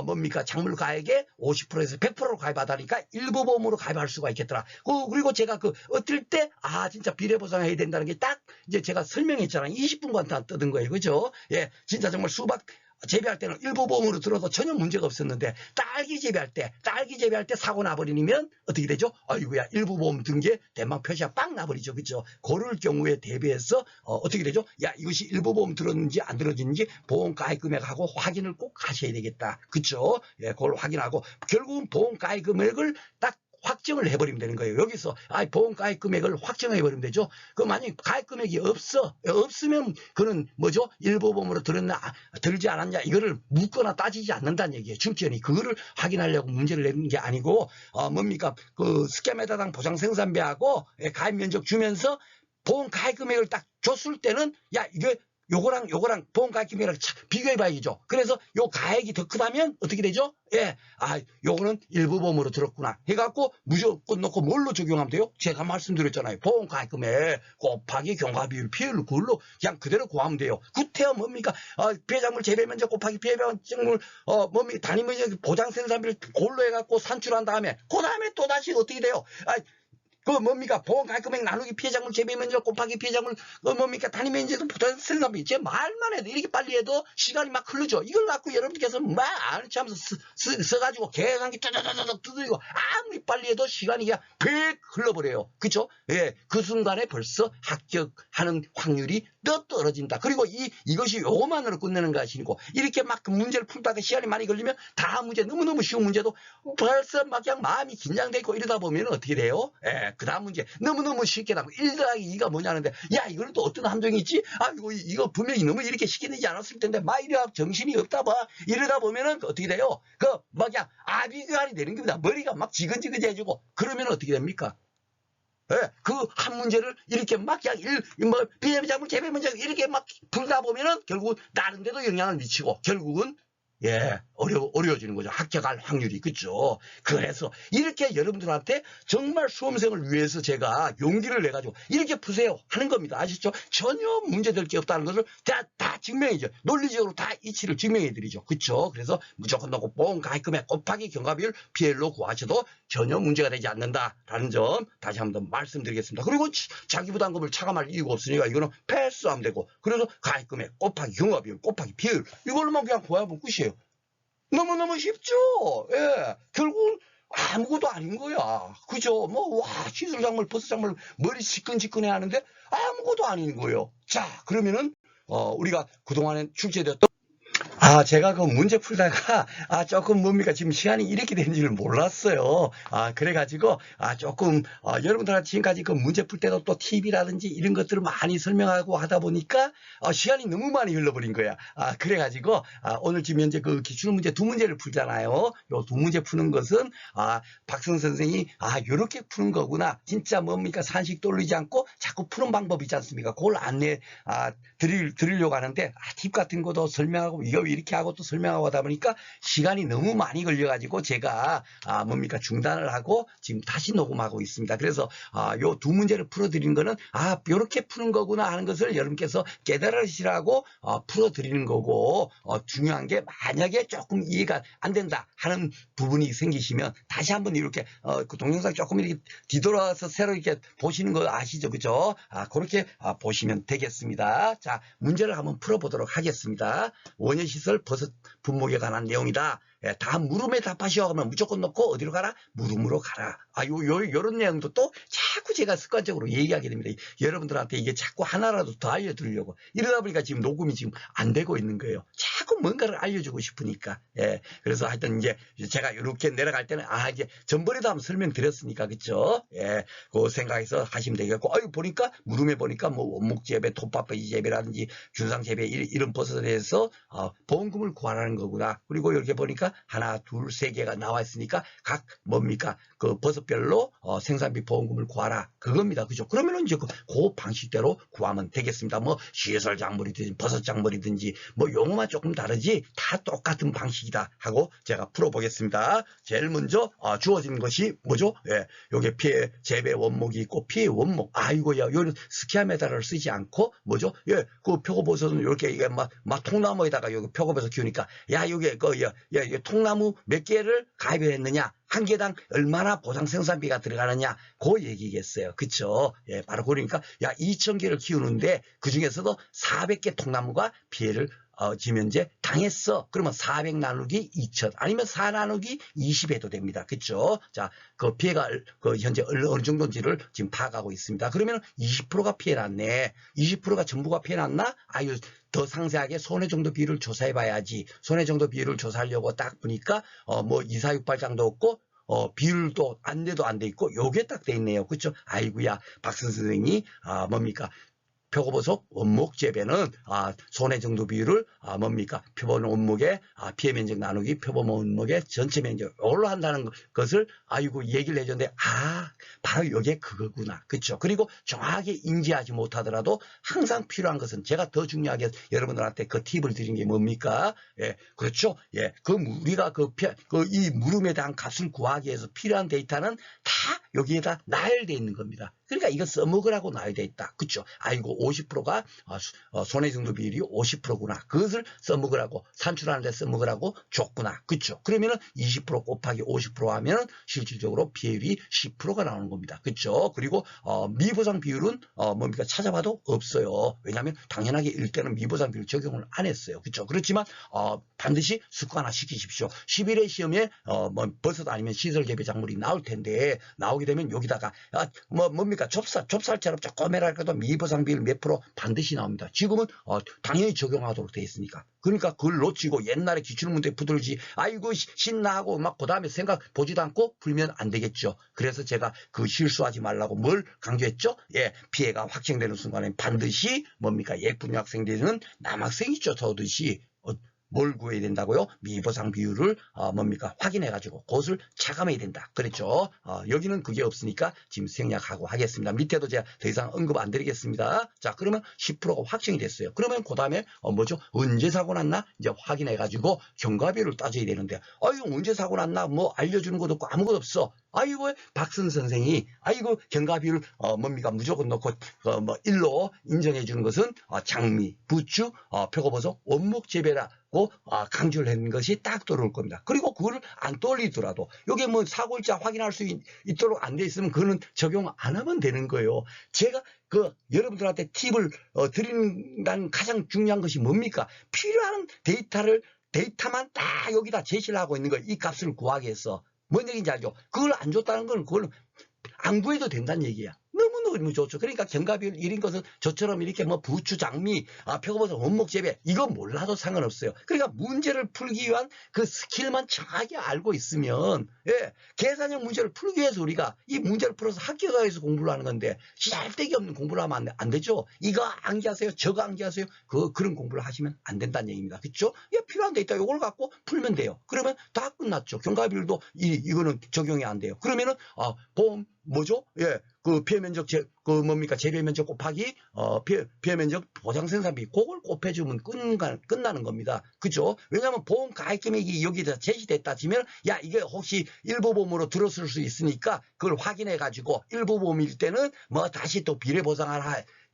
뭡니까? 작물 가액의 50%에서 100%로 가입하다니까 일부 보험으로 가입할 수가 있겠더라. 그리고 제가 어떨 때, 진짜 비례보상해야 된다는 게 딱, 이제 제가 설명했잖아요. 20분간 다 뜯은 거예요. 그죠? 예, 진짜 정말 수박 재배할 때는 일부 보험으로 들어도 전혀 문제가 없었는데, 딸기 재배할 때 사고 나버리면 어떻게 되죠? 아이고야, 일부 보험 든 게 대망 표시가 빵 나버리죠. 그죠? 그럴 경우에 대비해서, 어떻게 되죠? 야, 이것이 일부 보험 들었는지 안 들었는지 보험 가입 금액하고 확인을 꼭 하셔야 되겠다. 그죠? 예, 그걸 확인하고, 결국은 보험 가입 금액을 딱 확정을 해버리면 되는 거예요. 여기서 보험 가입 금액을 확정해버리면 되죠. 만약 가입 금액이 없으면 그는 뭐죠? 일부 보험으로 들었나 들지 않았냐 이거를 묻거나 따지지 않는다는 얘기예요. 중견이 그거를 확인하려고 문제를 내는 게 아니고, 뭡니까? 스캐메다당 보장생산비하고 가입 면적 주면서 보험 가입 금액을 딱 줬을 때는, 야, 이게 요거랑 보험 가입 금액이랑 비교해 봐야죠. 그래서 요 가액이 더 크다면 어떻게 되죠? 예, 요거는 일부 보험으로 들었구나 해갖고 무조건 놓고 뭘로 적용하면 돼요? 제가 말씀드렸잖아요. 보험 가입 금액 곱하기 경과비율 피해율 그걸로 그냥 그대로 구하면 돼요. 구태여 뭡니까? 피해작물 재배 면적 곱하기 피해작물 뭡니까? 단위 면적 보장 생산비를 그걸로 해갖고 산출한 다음에 그 다음에 또 다시 어떻게 돼요? 뭡니까? 보험 가입 금액 나누기 피해작물 재배 면적 곱하기 피해작물 뭡니까? 단위 면적은 보통 생산비. 제 말만 해도 이렇게 빨리 해도 시간이 막 흐르죠. 이걸 갖고 여러분께서 막 아는체 하면서 써가지고 계산기 따다다닥 두드리고 아무리 빨리 해도 시간이 그냥 백 흘러버려요. 그쵸? 예, 그 순간에 벌써 합격하는 확률이 더 떨어진다. 그리고 이것이 요것만으로 끝내는 것이 아니고, 이렇게 막 그 문제를 풀다가 시간이 많이 걸리면 다음 문제 너무너무 쉬운 문제도 벌써 막 그냥 마음이 긴장돼 있고 이러다 보면 어떻게 돼요? 예, 그 다음 문제 너무너무 쉽게 나고 1 더하기 2가 뭐냐는데, 야, 이걸 또 어떤 함정이 있지? 이거 분명히 너무 이렇게 쉽게 되지 않았을 텐데 막 이래 정신이 없다 봐. 이러다 보면은 어떻게 돼요? 막 그냥 아비규환이 되는 겁니다. 머리가 막 지근지근해지고 그러면 어떻게 됩니까? 예, 그 한 문제를 이렇게 막 그냥 비례작물 재배 문제 이렇게 막 풀다 보면은 결국 다른 데도 영향을 미치고 결국은 어려워지는 거죠. 합격할 확률이. 그죠? 그래서 이렇게 여러분들한테 정말 수험생을 위해서 제가 용기를 내가지고 이렇게 푸세요 하는 겁니다. 아시죠? 전혀 문제될 게 없다는 것을 다 증명해줘. 논리적으로 다 이치를 증명해드리죠. 그쵸? 그래서 무조건 넣고 보험 가입 금액 곱하기 경과비율 PL로 구하셔도 전혀 문제가 되지 않는다라는 점 다시 한번 말씀드리겠습니다. 그리고 자기 부담금을 차감할 이유가 없으니까 이거는 패스하면 되고, 그래서 가입 금액 곱하기 경과비율 곱하기 PL 이걸로만 그냥 구하면 끝이에요. 너무너무 쉽죠? 예. 결국은 아무것도 아닌 거야. 그죠? 시술작물, 버섯작물 머리 지끈지끈해 하는데 아무것도 아닌 거예요. 자, 그러면은, 우리가 그동안에 출제되었던 제가 그 문제 풀다가, 조금 뭡니까, 지금 시간이 이렇게 된 줄 몰랐어요. 그래가지고, 조금, 여러분들한테 지금까지 그 문제 풀 때도 또 TV라든지 이런 것들을 많이 설명하고 하다 보니까, 시간이 너무 많이 흘러버린 거야. 그래가지고, 오늘 지금 현재 그 기출문제 2문제를 풀잖아요. 요 2문제 푸는 것은, 박성 선생이, 요렇게 푸는 거구나. 진짜 뭡니까, 산식 돌리지 않고 자꾸 푸는 방법이 있지 않습니까? 그걸 드리려고 하는데, 팁 같은 것도 설명하고, 이거 이렇게 하고 또 설명하고 하다 보니까 시간이 너무 많이 걸려가지고 제가 뭡니까 중단을 하고 지금 다시 녹음하고 있습니다. 그래서 요 2문제를 풀어드리는 거는 요렇게 푸는 거구나 하는 것을 여러분께서 깨달으시라고 풀어드리는 거고, 중요한 게 만약에 조금 이해가 안 된다 하는 부분이 생기시면 다시 한번 이렇게 그 동영상 조금 이렇게 뒤돌아서 새로 이렇게 보시는 거 아시죠? 그죠? 그렇게 보시면 되겠습니다. 자, 문제를 한번 풀어보도록 하겠습니다. 원예시설 버섯 분목에 관한 내용이다 예, 다 물음에 답하시오 하면 무조건 넣고 어디로 가라? 물음으로 가라. 요런 내용도 또 자꾸 제가 습관적으로 얘기하게 됩니다. 여러분들한테 이게 자꾸 하나라도 더 알려드리려고. 이러다 보니까 지금 녹음이 지금 안 되고 있는 거예요. 자꾸 뭔가를 알려주고 싶으니까. 예, 그래서 하여튼 이제 제가 이렇게 내려갈 때는 이제 전번에도 한번 설명드렸으니까, 그쵸? 예, 그 생각해서 하시면 되겠고, 보니까, 물음에 보니까 뭐 원목재배, 톱밥버지 재배라든지 균상재배 이런 버섯에 대해서 보험금을 구하라는 거구나. 그리고 이렇게 보니까 하나, 둘, 세 개가 나와 있으니까 각 뭡니까? 그 버섯별로 생산비 보험금을 구하라. 그겁니다. 그죠? 그러면은 이제 그 방식대로 구하면 되겠습니다. 뭐 시설 작물이든지 버섯 작물이든지 뭐 용어만 조금 다르지 다 똑같은 방식이다 하고 제가 풀어보겠습니다. 제일 먼저 주어진 것이 뭐죠? 예, 요게 피해 재배 원목이 있고 피해 원목. 아이고야, 요는 스키아메다를 쓰지 않고 뭐죠? 예, 그 표고버섯은 이렇게 이게 막 통나무에다가 여기 표고버섯 키우니까 야, 요게 통나무 몇 개를 가입했느냐? 한 개당 얼마나 보상 생산비가 들어가느냐, 그 얘기겠어요. 그쵸? 예, 바로 그러니까, 2,000개를 키우는데, 그 중에서도 400개 통나무가 피해를, 지금 현재 당했어. 그러면 400 나누기 2,000, 아니면 4 나누기 20 해도 됩니다. 그쵸? 자, 그 피해가, 현재 어느 정도인지를 지금 파악하고 있습니다. 그러면 20%가 피해 났네. 20%가 전부가 피해 났나? 더 상세하게 손해정도 비율을 조사해 봐야지. 손해정도 비율을 조사하려고 딱 보니까, 2, 4, 6, 8장도 없고, 비율도 안 돼도 안 돼 있고, 요게 딱 돼 있네요. 그쵸? 아이고야, 박선 선생이, 뭡니까? 표고버섯 원목 재배는 손해정도 비율을 표본 원목의 피해 면적 나누기 표본 원목의 전체 면적 이걸로 한다는 것을 얘기를 해줬는데 바로 이게 그거구나. 그렇죠? 그리고 정확하게 인지하지 못하더라도 항상 필요한 것은 제가 더 중요하게 여러분들한테 그 팁을 드린 게 뭡니까? 예, 그렇죠? 예, 우리가 이 물음에 대한 값을 구하기 위해서 필요한 데이터는 다 여기에다 나열되어 있는 겁니다. 그러니까 이거 써먹으라고 나열되어 있다. 그렇죠? 50%가 손해정도 비율이 50%구나. 그것을 써먹으라고, 산출하는 데 써먹으라고 줬구나. 그렇죠? 그러면은 20% 곱하기 50% 하면 실질적으로 비율이 10%가 나오는 겁니다. 그렇죠? 그리고 미보상 비율은 찾아봐도 없어요. 왜냐하면 당연하게 일대는 미보상 비율 적용을 안 했어요. 그렇죠? 그렇지만 반드시 습관화 시키십시오. 11회 시험에 버섯 아니면 시설 재배 작물이 나올 텐데, 나오게 되면 여기다가 좁쌀처럼 조그매라도 미보상 비율 몇 프로 반드시 나옵니다. 지금은 당연히 적용하도록 되어 있으니까. 그러니까 그걸 놓치고 옛날에 기출문제 붙들지 신나하고 그 다음에 생각 보지도 않고 풀면 안 되겠죠. 그래서 제가 실수하지 말라고 뭘 강조했죠? 예, 피해가 확정되는 순간에 반드시 예쁜 여학생들은 남학생이 쫓아오듯이 뭘 구해야 된다고요? 미보상 비율을 확인해가지고 그것을 차감해야 된다. 그랬죠? 여기는 그게 없으니까 지금 생략하고 하겠습니다. 밑에도 제가 더 이상 언급 안 드리겠습니다. 자, 그러면 10%가 확정이 됐어요. 그러면 그 다음에 언제 사고 났나? 이제 확인해가지고 경과비율을 따져야 되는데, 언제 사고 났나? 알려주는 것도 없고 아무것도 없어. 박선 선생이 경과비율 무조건 넣고 일로 인정해 주는 것은 장미, 부추, 표고버섯, 원목 재배라고 강조를 했는 것이 딱 들어올 겁니다. 그리고 그거를 안 떠올리더라도 여기 사고일자 확인할 수 있도록 안 돼 있으면 그거는 적용 안 하면 되는 거예요. 제가 여러분들한테 팁을 드린다는 가장 중요한 것이 뭡니까? 필요한 데이터만 딱 여기다 제시를 하고 있는 거예요. 이 값을 구하기 위해서. 뭔 얘기인지 알죠? 그걸 안 줬다는 건 그걸 안 구해도 된다는 얘기야. 너무 좋죠. 그러니까 경과비율 1인 것은 저처럼 이렇게 부추, 장미, 표고버섯, 원목 재배 이거 몰라도 상관없어요. 그러니까 문제를 풀기 위한 그 스킬만 정확하게 알고 있으면, 예, 계산형 문제를 풀기 위해서 우리가 이 문제를 풀어서 학교에서 공부를 하는 건데 쓸데기 없는 공부를 하면 안 되죠. 이거 암기하세요, 저거 암기하세요. 그런 공부를 하시면 안 된다는 얘기입니다. 그렇죠? 예, 필요한 데이터 이걸 갖고 풀면 돼요. 그러면 다 끝났죠. 경과비율도 이거는 적용이 안 돼요. 그러면은 보험 예, 피해 면적 재배 면적 곱하기 피해 면적 보상 생산비 그걸 곱해주면 끝나는 겁니다. 그죠? 왜냐하면 보험 가입 금액이 여기다 제시됐다 치면 이게 혹시 일부 보험으로 들었을 수 있으니까 그걸 확인해 가지고 일부 보험일 때는 다시 또 비례 보상을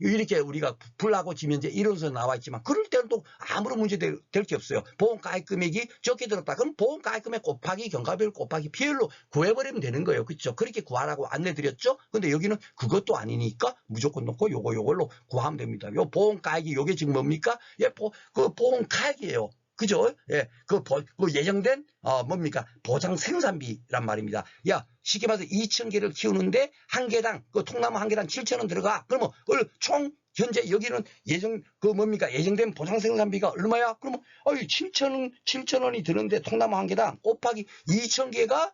이렇게 우리가 풀라고 지면 이제 이론서 나와 있지만 그럴 때는 또 아무런 문제 될 게 없어요. 보험 가입 금액이 적게 들었다. 그럼 보험 가입 금액 곱하기 경과비율 곱하기 피해율로 구해버리면 되는 거예요. 그렇죠? 그렇게 구하라고 안내 드렸죠? 근데 여기는 그것도 아니니까 무조건 놓고 요걸로 구하면 됩니다. 요 보험 가입이 요게 지금 뭡니까? 예, 보험 가입이에요. 그죠? 예, 그 예정된, 뭡니까? 보장 생산비란 말입니다. 야, 쉽게 말해서 2,000개를 키우는데 한 개당, 그 통나무 한 개당 7,000원 들어가. 그러면 총, 현재 여기는 뭡니까? 예정된 보장 생산비가 얼마야? 그러면, 7,000원이 드는데 통나무 한 개당 곱하기 2,000개가,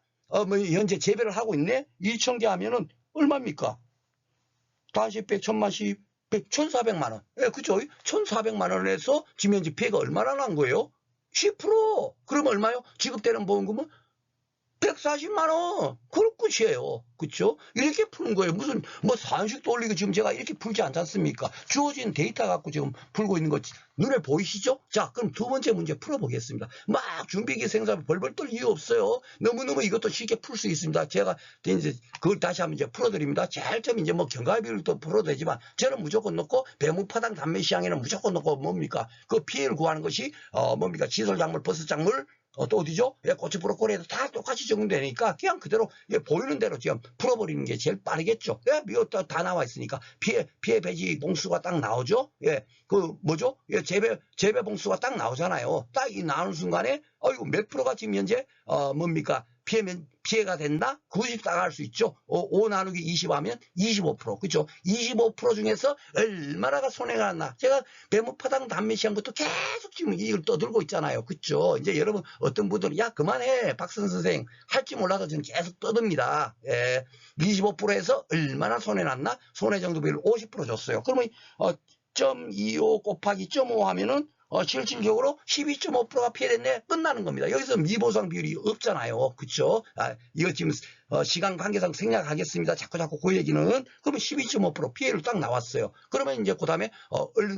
현재 재배를 하고 있네? 2,000개 하면은 얼마입니까? 다시 100, 1000만씩, 1,400만원. 예, 그죠? 1,400만 원에서 지금 현재 피해가 얼마나 난 거예요? 10%. 그럼 얼마요? 지급되는 보험금은 140만 원. 그럴 끝이에요. 그쵸? 이렇게 푸는 거예요. 무슨, 산식도 올리고 지금 제가 이렇게 풀지 않지 않습니까? 주어진 데이터 갖고 지금 풀고 있는 거 눈에 보이시죠? 자, 그럼 두 번째 문제 풀어보겠습니다. 막 준비기 생산 벌벌 떨 이유 없어요. 너무너무 이것도 쉽게 풀 수 있습니다. 제가 이제 그걸 다시 한번 이제 풀어드립니다. 제일 처음 이제 경과비율도 풀어도 되지만 저는 무조건 넣고 배무파당 담배 시장에는 무조건 넣고 뭡니까? 그 피해를 구하는 것이, 뭡니까? 시설작물, 버섯작물, 또 어디죠? 예, 고추 브로콜리에도 다 똑같이 적용되니까 그냥 그대로 보이는 대로 지금 풀어버리는 게 제일 빠르겠죠. 예, 이거 다 나와 있으니까 피해 배지 봉수가 딱 나오죠. 예, 뭐죠? 예, 재배 봉수가 딱 나오잖아요. 딱 이 나오는 순간에 이거 몇 프로가 지금 현재 뭡니까? 피해가 된다? 90 딱 할 수 있죠. 5 나누기 20 하면 25%. 그죠? 25% 중에서 얼마나가 손해가 났나. 제가 배무파당 단미시장부터 계속 지금 이걸 떠들고 있잖아요. 그죠? 이제 여러분 어떤 분들은 야, 그만해. 박선 선생. 할지 몰라서 저는 계속 떠듭니다. 예. 25%에서 얼마나 손해 났나? 손해 정도 비율 50% 줬어요. 그러면, 0.25 곱하기 0.5 하면은 실질적으로 12.5%가 피해됐네. 끝나는 겁니다. 여기서 미보상 비율이 없잖아요. 그쵸? 이거 지금 시간 관계상 생략하겠습니다. 자꾸 그 얘기는. 그러면 12.5% 피해를 딱 나왔어요. 그러면 이제 그 다음에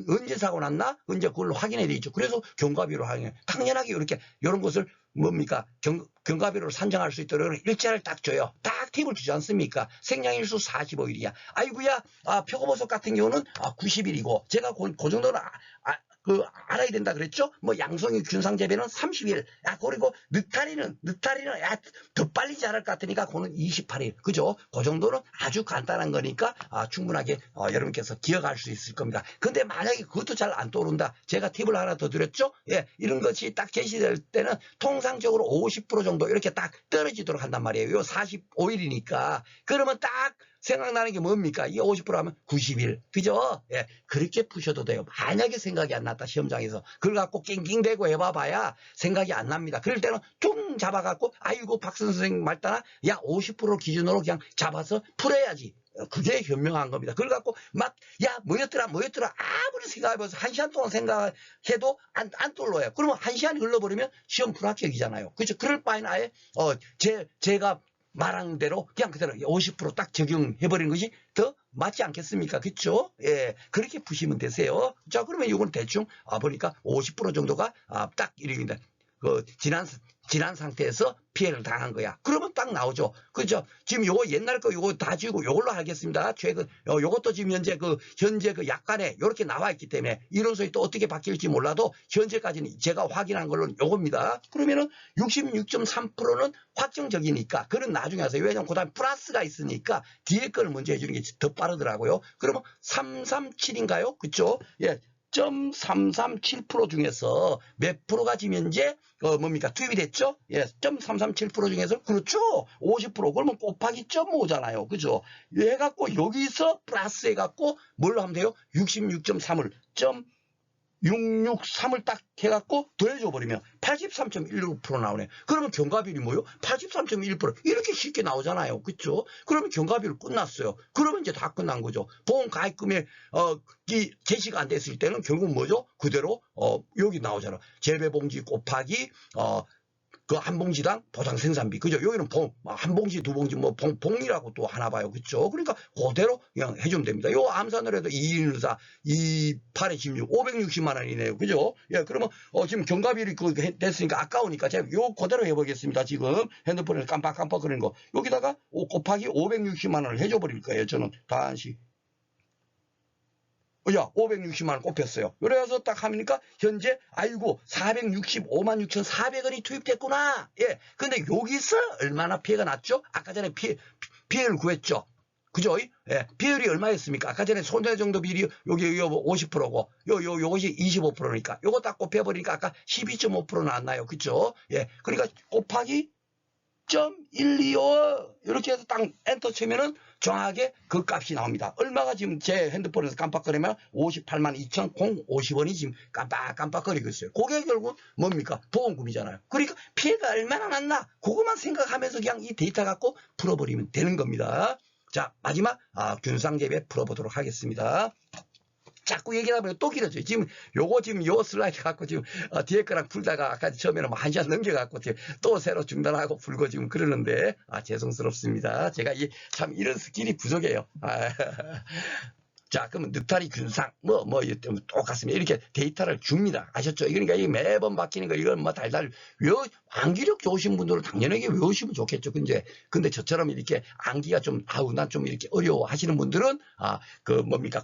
언제 사고 났나? 이제 그걸 확인해야 되죠. 그래서 경과비율을 확인해. 당연하게 이렇게 이런 것을 뭡니까? 경과비율을 산정할 수 있도록 일자를 딱 줘요. 딱 팁을 주지 않습니까? 생량일수 45일이야. 아이고야, 표고버섯 같은 경우는 90일이고 제가 그 정도는 알아야 된다 그랬죠? 양성이 균상 재배는 30일. 그리고 늑타리는 더 빨리 자랄 것 같으니까 그거는 28일. 그죠? 그 정도는 아주 간단한 거니까 충분하게 여러분께서 기억할 수 있을 겁니다. 근데 만약에 그것도 잘 안 떠오른다. 제가 팁을 하나 더 드렸죠? 예, 이런 것이 딱 제시될 때는 통상적으로 50% 정도 이렇게 딱 떨어지도록 한단 말이에요. 요 45일이니까. 그러면 딱 생각나는 게 뭡니까? 이 50% 하면 90일. 그죠? 예, 그렇게 푸셔도 돼요. 만약에 생각이 안 났다, 시험장에서. 그걸 갖고 낑낑대고 해봐봐야 생각이 안 납니다. 그럴 때는 퉁 잡아갖고, 아이고, 박선 선생님 말따나, 야, 50% 기준으로 그냥 잡아서 풀어야지. 그게 현명한 겁니다. 그걸 갖고 막, 야, 뭐였더라. 아무리 생각해봐서 1시간 동안 생각해도 안 떠올라요. 그러면 1시간이 흘러버리면 시험 불합격이잖아요. 그렇죠? 그럴 바에는 아예, 제가 말한 대로 그냥 그대로 50%딱 적용해버리는 것이 더 맞지 않겠습니까? 그렇죠? 예, 그렇게 푸시면 되세요. 자, 그러면 이건 대충 보니까 50% 정도가 딱 이렇게 지난 상태에서 피해를 당한 거야. 그러면 딱 나오죠. 그죠? 지금 요거 옛날 거 요거 다 지우고 요걸로 하겠습니다. 최근 요것도 지금 현재 그 약간의 요렇게 나와 있기 때문에 이론서에 또 어떻게 바뀔지 몰라도 현재까지는 제가 확인한 걸로는 요겁니다. 그러면은 66.3%는 확정적이니까 그건 나중에 하세요. 왜냐면 그다음에 플러스가 있으니까 뒤에 걸 먼저 해주는 게 더 빠르더라고요. 그러면 337인가요? 그쵸? 예. 0.337% 중에서 몇 프로가 지금 현재 뭡니까? 투입이 됐죠? 예, 0.337% 중에서 그렇죠. 50% 그러면 곱하기 0.5잖아요. 그죠? 해갖고 여기서 플러스 해갖고 뭘로 하면 돼요? 66.3을 663을 딱 해갖고 더해줘 버리면 83.16% 나오네. 그러면 경과비율이 뭐요? 83.1% 이렇게 쉽게 나오잖아요. 그쵸? 그러면 경과비율 끝났어요. 그러면 이제 다 끝난 거죠. 보험 가입금에 제시가 안 됐을 때는 결국 뭐죠? 그대로 여기 나오잖아. 재배봉지 곱하기 그 한 봉지당 보장 생산비. 그죠? 여기는 한 봉지, 두 봉지, 봉이라고 또 하나 봐요. 그죠? 그러니까 그대로 그냥 해주면 됩니다. 요 암산으로 해도 2, 1, 4, 2, 8에 16, 560만 원이네요. 그죠? 예, 그러면, 지금 경과비율이 됐으니까 아까우니까 제가 요 그대로 해보겠습니다. 지금 핸드폰에 깜빡깜빡 거리는 거. 여기다가 곱하기 560만 원을 해줘 버릴 거예요. 저는 단시. 560만 원 꼽혔어요. 그래서 딱 하니까 현재 아이고 465만 6,400원이 투입됐구나. 예. 근데 여기서 얼마나 피해가 났죠? 아까 전에 피해를 구했죠. 그죠? 예, 비율이 얼마였습니까? 아까 전에 손해정도 비율이 여기 50%고 요것이 25%니까 요거 딱 곱해버리니까 아까 12.5% 나왔나요? 그죠? 예, 그러니까 곱하기 0.125 이렇게 해서 딱 엔터 치면은 정확하게 그 값이 나옵니다. 얼마가 지금 제 핸드폰에서 깜빡거리면 58만 2,050원이 지금 깜빡거리고 있어요. 그게 결국 뭡니까? 보험금이잖아요. 그러니까 피해가 얼마나 났나? 그것만 생각하면서 그냥 이 데이터 갖고 풀어버리면 되는 겁니다. 자, 마지막 균상재배 풀어보도록 하겠습니다. 자꾸 얘기를 하면 또 길어져요. 지금 요 슬라이드 갖고 지금 뒤에 거랑 풀다가 아까 처음에는 뭐 1시간 넘겨갖고 지금 또 새로 중단하고 풀고 지금 그러는데 죄송스럽습니다. 제가 참 이런 스킬이 부족해요. 자, 그러면 늑다리 균상, 똑같습니다. 이렇게 데이터를 줍니다. 아셨죠? 그러니까 이 매번 바뀌는 거, 이건 뭐 달달 암기력 좋으신 분들은 당연하게 외우시면 좋겠죠. 근데 저처럼 이렇게 암기가 좀, 난 좀 이렇게 어려워 하시는 분들은,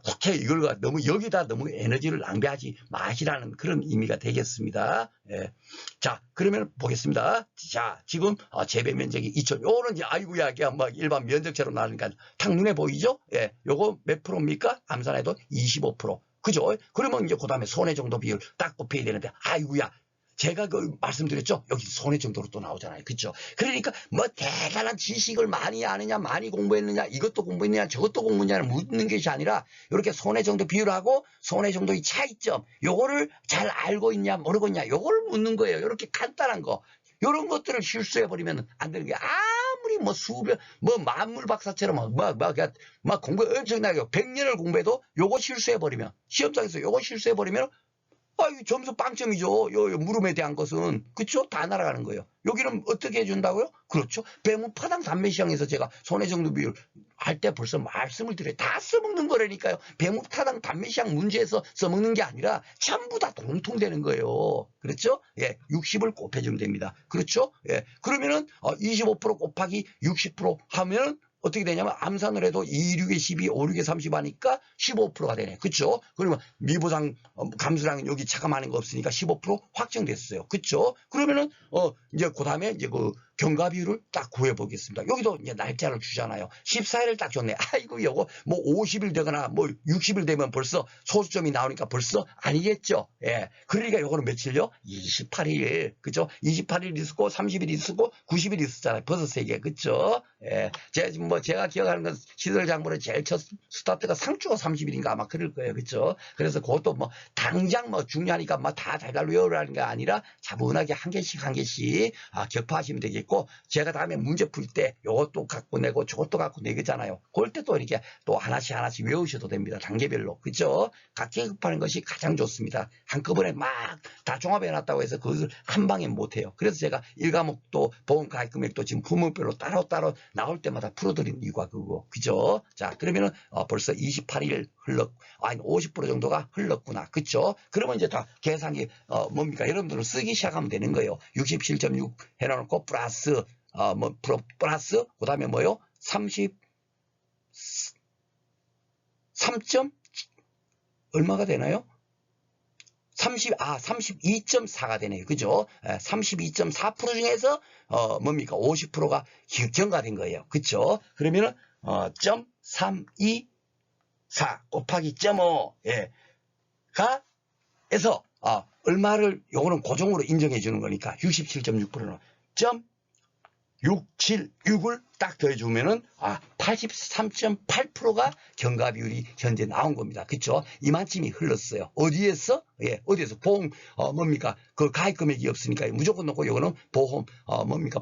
국회 이걸 너무 여기다 너무 에너지를 낭비하지 마시라는 그런 의미가 되겠습니다. 예. 자, 그러면 보겠습니다. 자, 지금 재배 면적이 2천. 요거는 이제 아이고야, 그냥 뭐 일반 면적처럼 나오니까 탁 눈에 보이죠? 예. 요거 몇 프로입니까? 암산해도 25%. 그죠? 그러면 이제 그 다음에 손해정도 비율 딱 곱해야 되는데, 아이고야. 제가 말씀드렸죠? 여기 손해정도로 또 나오잖아요. 그죠? 그러니까 뭐 대단한 지식을 많이 아느냐, 많이 공부했느냐, 이것도 공부했느냐, 저것도 공부했느냐 묻는 것이 아니라 이렇게 손해정도 비율하고 손해정도의 차이점, 요거를 잘 알고 있냐, 모르고 있냐, 요걸 묻는 거예요. 이렇게 간단한 거. 요런 것들을 실수해버리면 안 되는 게 아무리 만물 박사처럼 공부 엄청나게 100년을 공부해도 요거 실수해버리면, 시험장에서 요거 실수해버리면 점수 빵점이죠. 요 물음에 대한 것은. 그쵸? 다 날아가는 거예요. 여기는 어떻게 해준다고요? 그렇죠. 배무파당 단매시장에서 제가 손해정도 비율 할 때 벌써 말씀을 드려요. 다 써먹는 거라니까요. 배무파당 단매시장 문제에서 써먹는 게 아니라 전부 다 공통되는 거예요. 그렇죠? 예, 60을 곱해주면 됩니다. 그렇죠? 예, 그러면은 25% 곱하기 60% 하면 어떻게 되냐면 암산을 해도 2, 6에 12, 5, 6에 30 하니까 15%가 되네. 그쵸? 그러면 미보상 감수량은 여기 차감하는 거 없으니까 15% 확정됐어요. 그쵸? 그러면은 이제 그다음에 이제 그 경과 비율을 딱 구해 보겠습니다. 여기도 이제 날짜를 주잖아요. 14일을 딱 줬네. 아이고 요거 뭐 50일 되거나 뭐 60일 되면 벌써 소수점이 나오니까 벌써 아니겠죠. 예. 그러니까 요거는 며칠요? 28일. 그죠? 28일 있었고 30일 있었고 90일 있었잖아요. 벌써 3개. 그쵸? 예. 제가 기억하는 건 시설작물의 제일 첫 스타트가 상주가 30일인가 아마 그럴 거예요. 그렇죠? 그래서 그것도 뭐 당장 뭐 중요하니까 뭐 다 달달 외우라는 게 아니라 차분하게 한 개씩 격파하시면 되겠고, 제가 다음에 문제 풀 때 이것도 갖고 내고 저것도 갖고 내겠잖아요. 그럴 때 또 이렇게 또 하나씩 외우셔도 됩니다. 단계별로. 그렇죠? 각기 급하는 것이 가장 좋습니다. 한꺼번에 막 다 종합해 놨다고 해서 그것을 한 방에 못 해요. 그래서 제가 1과목도 보험 가입 금액도 지금 부문별로 따로따로 나올 때마다 풀어드린 이유가 그거. 그죠? 자, 그러면은 벌써 28일 50% 정도가 흘렀구나. 그쵸? 그러면 이제 다 계산기 뭡니까? 여러분들은 쓰기 시작하면 되는 거예요. 67.6 해놓고 플러스 플러스 그다음에 뭐요? 33점 얼마가 되나요? 32.4가 되네요. 그죠? 32.4% 중에서, 50%가 증가된 거예요. 그쵸? 그러면은, 0.324 곱하기 0.5, 예. 에서, 얼마를, 요거는 고정으로 인정해 주는 거니까, 67.6%는 676을 딱 더해주면은 83.8%가 경과 비율이 현재 나온 겁니다. 그쵸? 이만큼이 흘렀어요. 어디에서? 예, 어디에서 보험 그 가입 금액이 없으니까 무조건 넣고 요거는 보험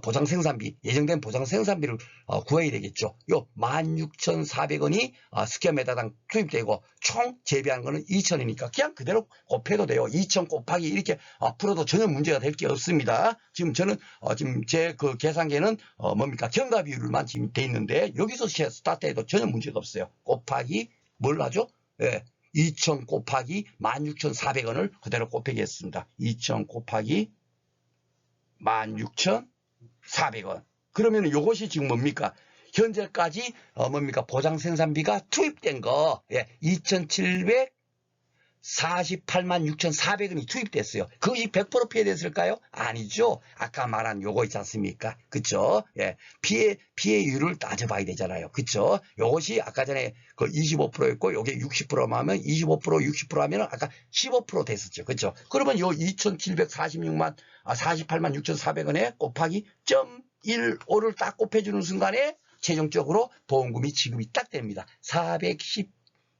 보장 생산비, 예정된 보장 생산비를 구해야 되겠죠. 요 16,400원이 스퀘어미터당 투입되고 총 재배한 거는 2,000이니까 그냥 그대로 곱해도 돼요. 2,000 곱하기 이렇게 풀어도 전혀 문제가 될 게 없습니다. 지금 저는 지금 제 그 계산기에는 경과 비율만 지금 돼 있는데 여기서 스타트해도 전혀 문제가 없어요. 곱하기 뭘 하죠? 예. 2,000 곱하기 16,400원을 그대로 곱하겠습니다. 2,000 곱하기 16,400원. 그러면 이것이 지금 뭡니까? 현재까지 보장 생산비가 투입된 거 2,700 48만 6,400원이 투입됐어요. 그것이 100% 피해됐을까요? 아니죠. 아까 말한 요거 있지 않습니까? 그쵸? 예. 피해율을 따져봐야 되잖아요. 그쵸? 요것이 아까 전에 그 25%였고, 요게 60% 하면 25%, 60% 하면 아까 15% 됐었죠. 그쵸? 그러면 요 48만 6,400원에 곱하기 0.15를 딱 곱해주는 순간에 최종적으로 보험금이 지급이 딱 됩니다. 412만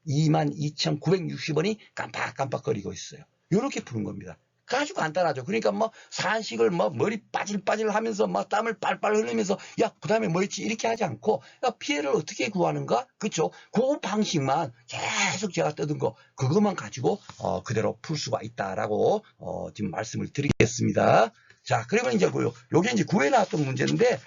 2,960원이 깜빡깜빡거리고 있어요. 이렇게 푸는 겁니다. 아주 간단하죠. 그러니까 뭐 산식을 뭐 머리 빠질빠질 하면서 막 땀을 빨빨 흘리면서 야, 그 다음에 뭐 있지? 이렇게 하지 않고 야, 피해를 어떻게 구하는가? 그쵸? 그 방식만 계속 제가 떠든 거 그것만 가지고 그대로 풀 수가 있다라고 지금 말씀을 드리겠습니다. 자, 그러면 이제 요게 이제 9회 나왔던 문제인데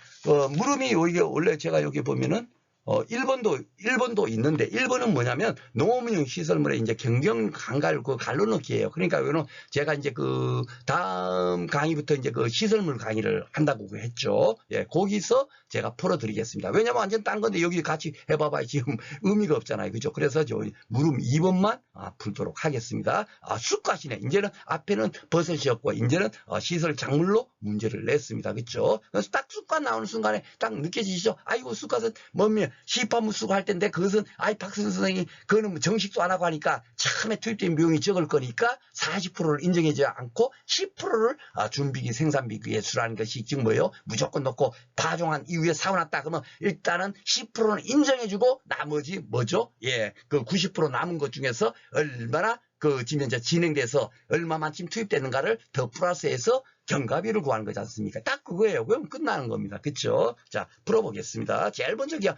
물음이 이게 원래 제가 여기 보면은 1번도 있는데 1번은 뭐냐면 농업용 시설물에 이제 경경 강갈 그 갈로 넣기예요. 그러니까 이거는 제가 이제 그 다음 강의부터 이제 그 시설물 강의를 한다고 했죠. 예, 거기서 제가 풀어드리겠습니다. 왜냐면 완전 딴 건데 여기 같이 해봐봐야 지금 의미가 없잖아요. 그죠? 그래서 저 물음 2번만 풀도록 하겠습니다. 쑥갓이네. 이제는 앞에는 버섯이었고 이제는 시설 작물로 문제를 냈습니다. 그죠? 그래서 딱 쑥갓 나오는 순간에 딱 느껴지시죠? 아이고 쑥갓은 뭡니까? 시판무 쓰고 할 텐데 그것은 박수 선생이 그거는 정식도 안 하고 하니까 처음에 투입된 비용이 적을 거니까 40%를 인정해주지 않고 10%를 준비기 생산비기에 수라는 것이 지금 뭐예요? 무조건 넣고 다종한 이후에 사고났다 그러면 일단은 10%는 인정해주고 나머지 뭐죠? 예, 그 90% 남은 것 중에서 얼마나 그 지금 이제 진행돼서 얼마만큼 투입되는가를 더 플러스해서 경과비를 구하는 거지 않습니까? 딱 그거예요. 그럼 끝나는 겁니다. 그쵸? 자, 풀어보겠습니다. 제일 먼저 그냥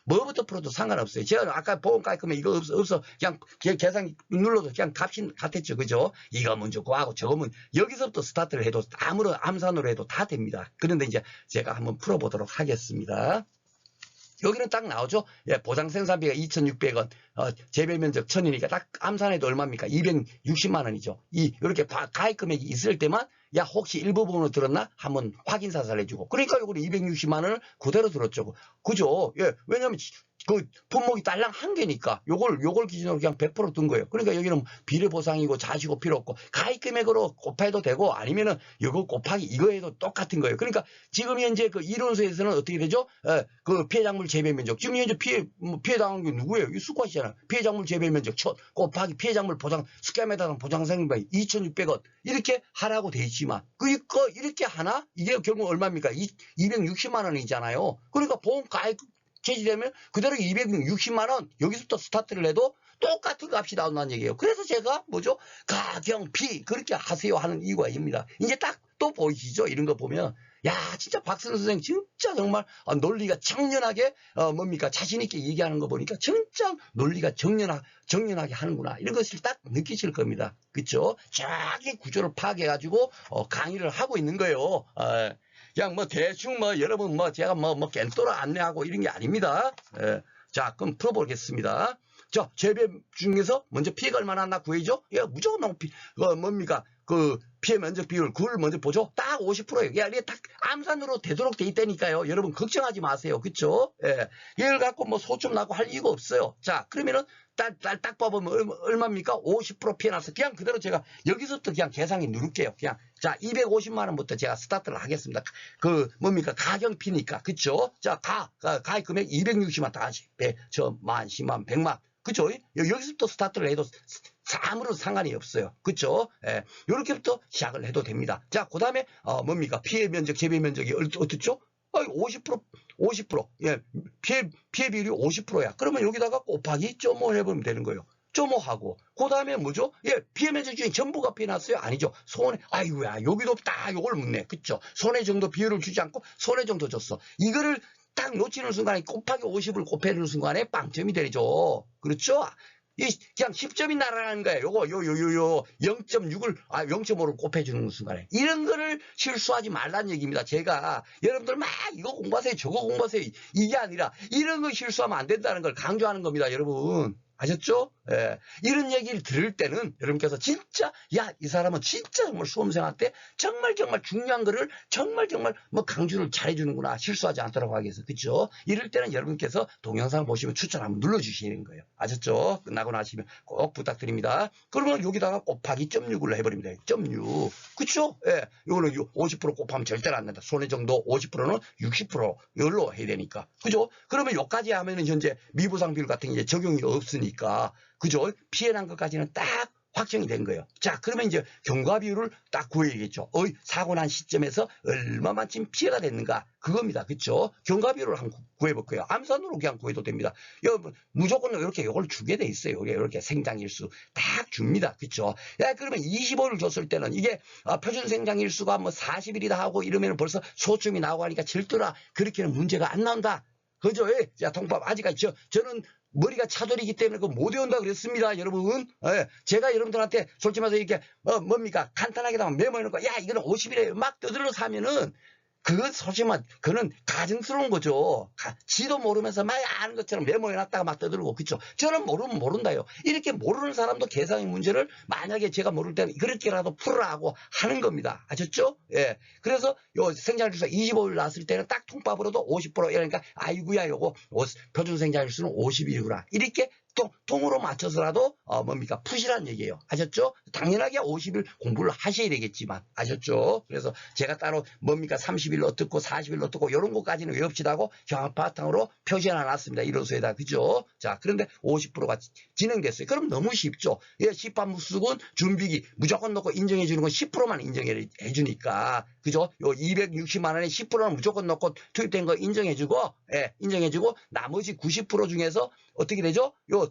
뭐부터 풀어도 상관없어요. 제가 아까 보험 깔끔해 이거 없어. 그냥 계산 눌러도 그냥 값이 같았죠. 그죠? 이거 먼저 구하고 저거 면 여기서부터 스타트를 해도 아무런 암산으로 해도 다 됩니다. 그런데 이제 제가 한번 풀어보도록 하겠습니다. 여기는 딱 나오죠. 예, 보상 생산비가 2,600원, 재배 면적 1,000이니까 딱 암산해도 얼마입니까? 260만 원이죠. 이렇게 가입 금액이 있을 때만 야 혹시 일부분으로 들었나? 한번 확인 사살 해주고. 그러니까 요거는 260만 원을 그대로 들었죠. 그죠? 예, 왜냐면 그 품목이 딸랑 한 개니까 요걸 기준으로 그냥 100%든 거예요. 그러니까 여기는 비례 보상이고 자시고 필요 없고 가입 금액으로 곱해도 되고 아니면은 이거 곱하기 이거 해도 똑같은 거예요. 그러니까 지금 현재 그 이론서에서는 어떻게 되죠? 그 피해작물 재배 면적. 지금 현재 피해 당한 게 누구예요? 이 수컷이잖아요. 피해작물 재배 면적 곱하기 피해작물 보상 스퀘어미터당 보상 생산비 2,600원 이렇게 하라고 돼 있지만 그니까 이렇게 하나? 이게 결국 얼마입니까? 260만 원이잖아요. 그러니까 보험 가입 제시되면 그대로 260만 원 여기서부터 스타트를 해도 똑같은 값이 나온다는 얘기예요. 그래서 제가 뭐죠? 가경비 그렇게 하세요 하는 이유가 입니다. 이제 딱 또 보이시죠? 이런 거 보면 야 진짜 박선우 선생님 진짜 정말 논리가 청년하게 뭡니까 자신 있게 얘기하는 거 보니까 진짜 논리가 정연하게 하는구나 이런 것을 딱 느끼실 겁니다. 그렇죠? 정확히 구조를 파악해가지고 강의를 하고 있는 거예요. 그냥 뭐 대충 뭐 여러분 뭐 제가 뭐 깬또라 안내하고 이런 게 아닙니다. 자 그럼 풀어보겠습니다. 자 재배 중에서 먼저 피해가 얼마나 났나 구해죠? 예, 무조건 높이 뭡니까 그 피해 면적 비율 그걸 먼저 보죠. 딱 50%예요. 야, 이게 딱 암산으로 되도록 돼 있다니까요. 여러분 걱정하지 마세요. 그쵸? 예. 이걸 갖고 뭐 소좀 나고 할 이유가 없어요. 자, 그러면은 딱 봐보면 얼마입니까? 50% 피해 났어. 그냥 그대로 제가 여기서부터 그냥 계산기 누를게요. 그냥. 자, 250만 원부터 제가 스타트를 하겠습니다. 그 뭡니까? 가경피니까. 그쵸? 자, 가입 금액 260만 다 하지. 100, 1000만, 10만, 100만. 그쵸? 여기서부터 스타트를 해도 아무런 상관이 없어요. 그쵸? 예. 요렇게부터 시작을 해도 됩니다. 자, 그 다음에, 뭡니까? 피해 면적, 재배 면적이 어떻죠? 50%. 예. 피해 비율이 50%야. 그러면 여기다가 곱하기 0.5 해보면 되는 거예요. 0.5하고. 그 다음에 뭐죠? 예. 피해 면적 중에 전부가 피해 났어요? 아니죠. 손해, 아이고야. 여기도 딱 요걸 묻네. 그쵸? 손해 정도 비율을 주지 않고 손해 정도 줬어. 이거를 딱 놓치는 순간에 곱하기 50을 곱해주는 순간에 빵점이 되죠. 그렇죠? 그냥 10점이 날아가는 거예요. 요거 0.6을 0.5를 곱해주는 순간에 이런 거를 실수하지 말라는 얘기입니다. 제가 여러분들 막 이거 공부하세요 저거 공부하세요 이게 아니라 이런 거 실수하면 안 된다는 걸 강조하는 겁니다. 여러분 아셨죠? 예. 이런 얘기를 들을 때는 여러분께서 진짜 야, 이 사람은 진짜 정말 수험생한테 정말 중요한 거를 정말 뭐 강조를 잘해주는구나. 실수하지 않도록 하기 위해서. 그쵸? 이럴 때는 여러분께서 동영상 보시면 추천 한번 눌러주시는 거예요. 아셨죠? 끝나고 나시면 꼭 부탁드립니다. 그러면 여기다가 곱하기 0.6을 해버립니다. 0.6. 그쵸? 예. 이거는 50% 곱하면 절대로 안 된다. 손해정도 50%는 60% 이걸로 해야 되니까. 그죠? 그러면 여기까지 하면은 현재 미부상 비율 같은 게 적용이 없으니까. 그죠? 피해 난 것까지는 딱 확정이 된 거예요. 자, 그러면 이제 경과 비율을 딱 구해야겠죠. 사고 난 시점에서 얼마만큼 피해가 됐는가. 그겁니다. 그쵸? 경과 비율을 한번 구해볼 거예요. 암산으로 그냥 구해도 됩니다. 무조건 이렇게 이걸 주게 돼 있어요. 이렇게 생장일수 딱 줍니다. 그쵸? 야, 그러면 25를 줬을 때는 이게 표준 생장일수가 뭐 40일이다 하고 이러면 벌써 소점이 나오고 하니까 절대로 그렇게는 문제가 안 나온다. 그죠? 예. 자, 통합 아직까지 저는 머리가 차돌이기 때문에 그거 못 외운다 그랬습니다, 여러분. 예. 제가 여러분들한테 솔직히 말해서 이렇게 뭡니까 간단하게다가 메모해놓고 야 이거는 50일에 막 떠들어서 하면은 그건 솔직히 말 그거는 가증스러운 거죠. 지도 모르면서 막 아는 것처럼 메모해놨다가 막 떠들고 그쵸. 저는 모르면 모른다요. 이렇게 모르는 사람도 계산의 문제를 만약에 제가 모를 때는 그렇게라도 풀으라고 하는 겁니다. 아셨죠? 예. 그래서 요 생장일수가 25일 나왔을 때는 딱 통밥으로도 50% 이러니까 아이구야 요거 표준 생장일수는 50일이구나. 이렇게 통으로 맞춰서라도 뭡니까 푸시라는 얘기예요. 아셨죠? 당연하게 50일 공부를 하셔야 되겠지만 아셨죠? 그래서 제가 따로 뭡니까 30일로 어떻고 40일로 어떻고 이런 것까지는 외웁시다고 경합 바탕으로 표시해 놨습니다. 이로서에다 그죠? 자 그런데 50%가 진행됐어요. 그럼 너무 쉽죠? 예, 시판무수군 준비기 무조건 넣고 인정해 주는 건 10%만 인정해 주니까 그죠? 요 260만 원에 10%는 무조건 넣고 투입된 거 인정해 주고 예, 인정해 주고 나머지 90% 중에서 어떻게 되죠? 요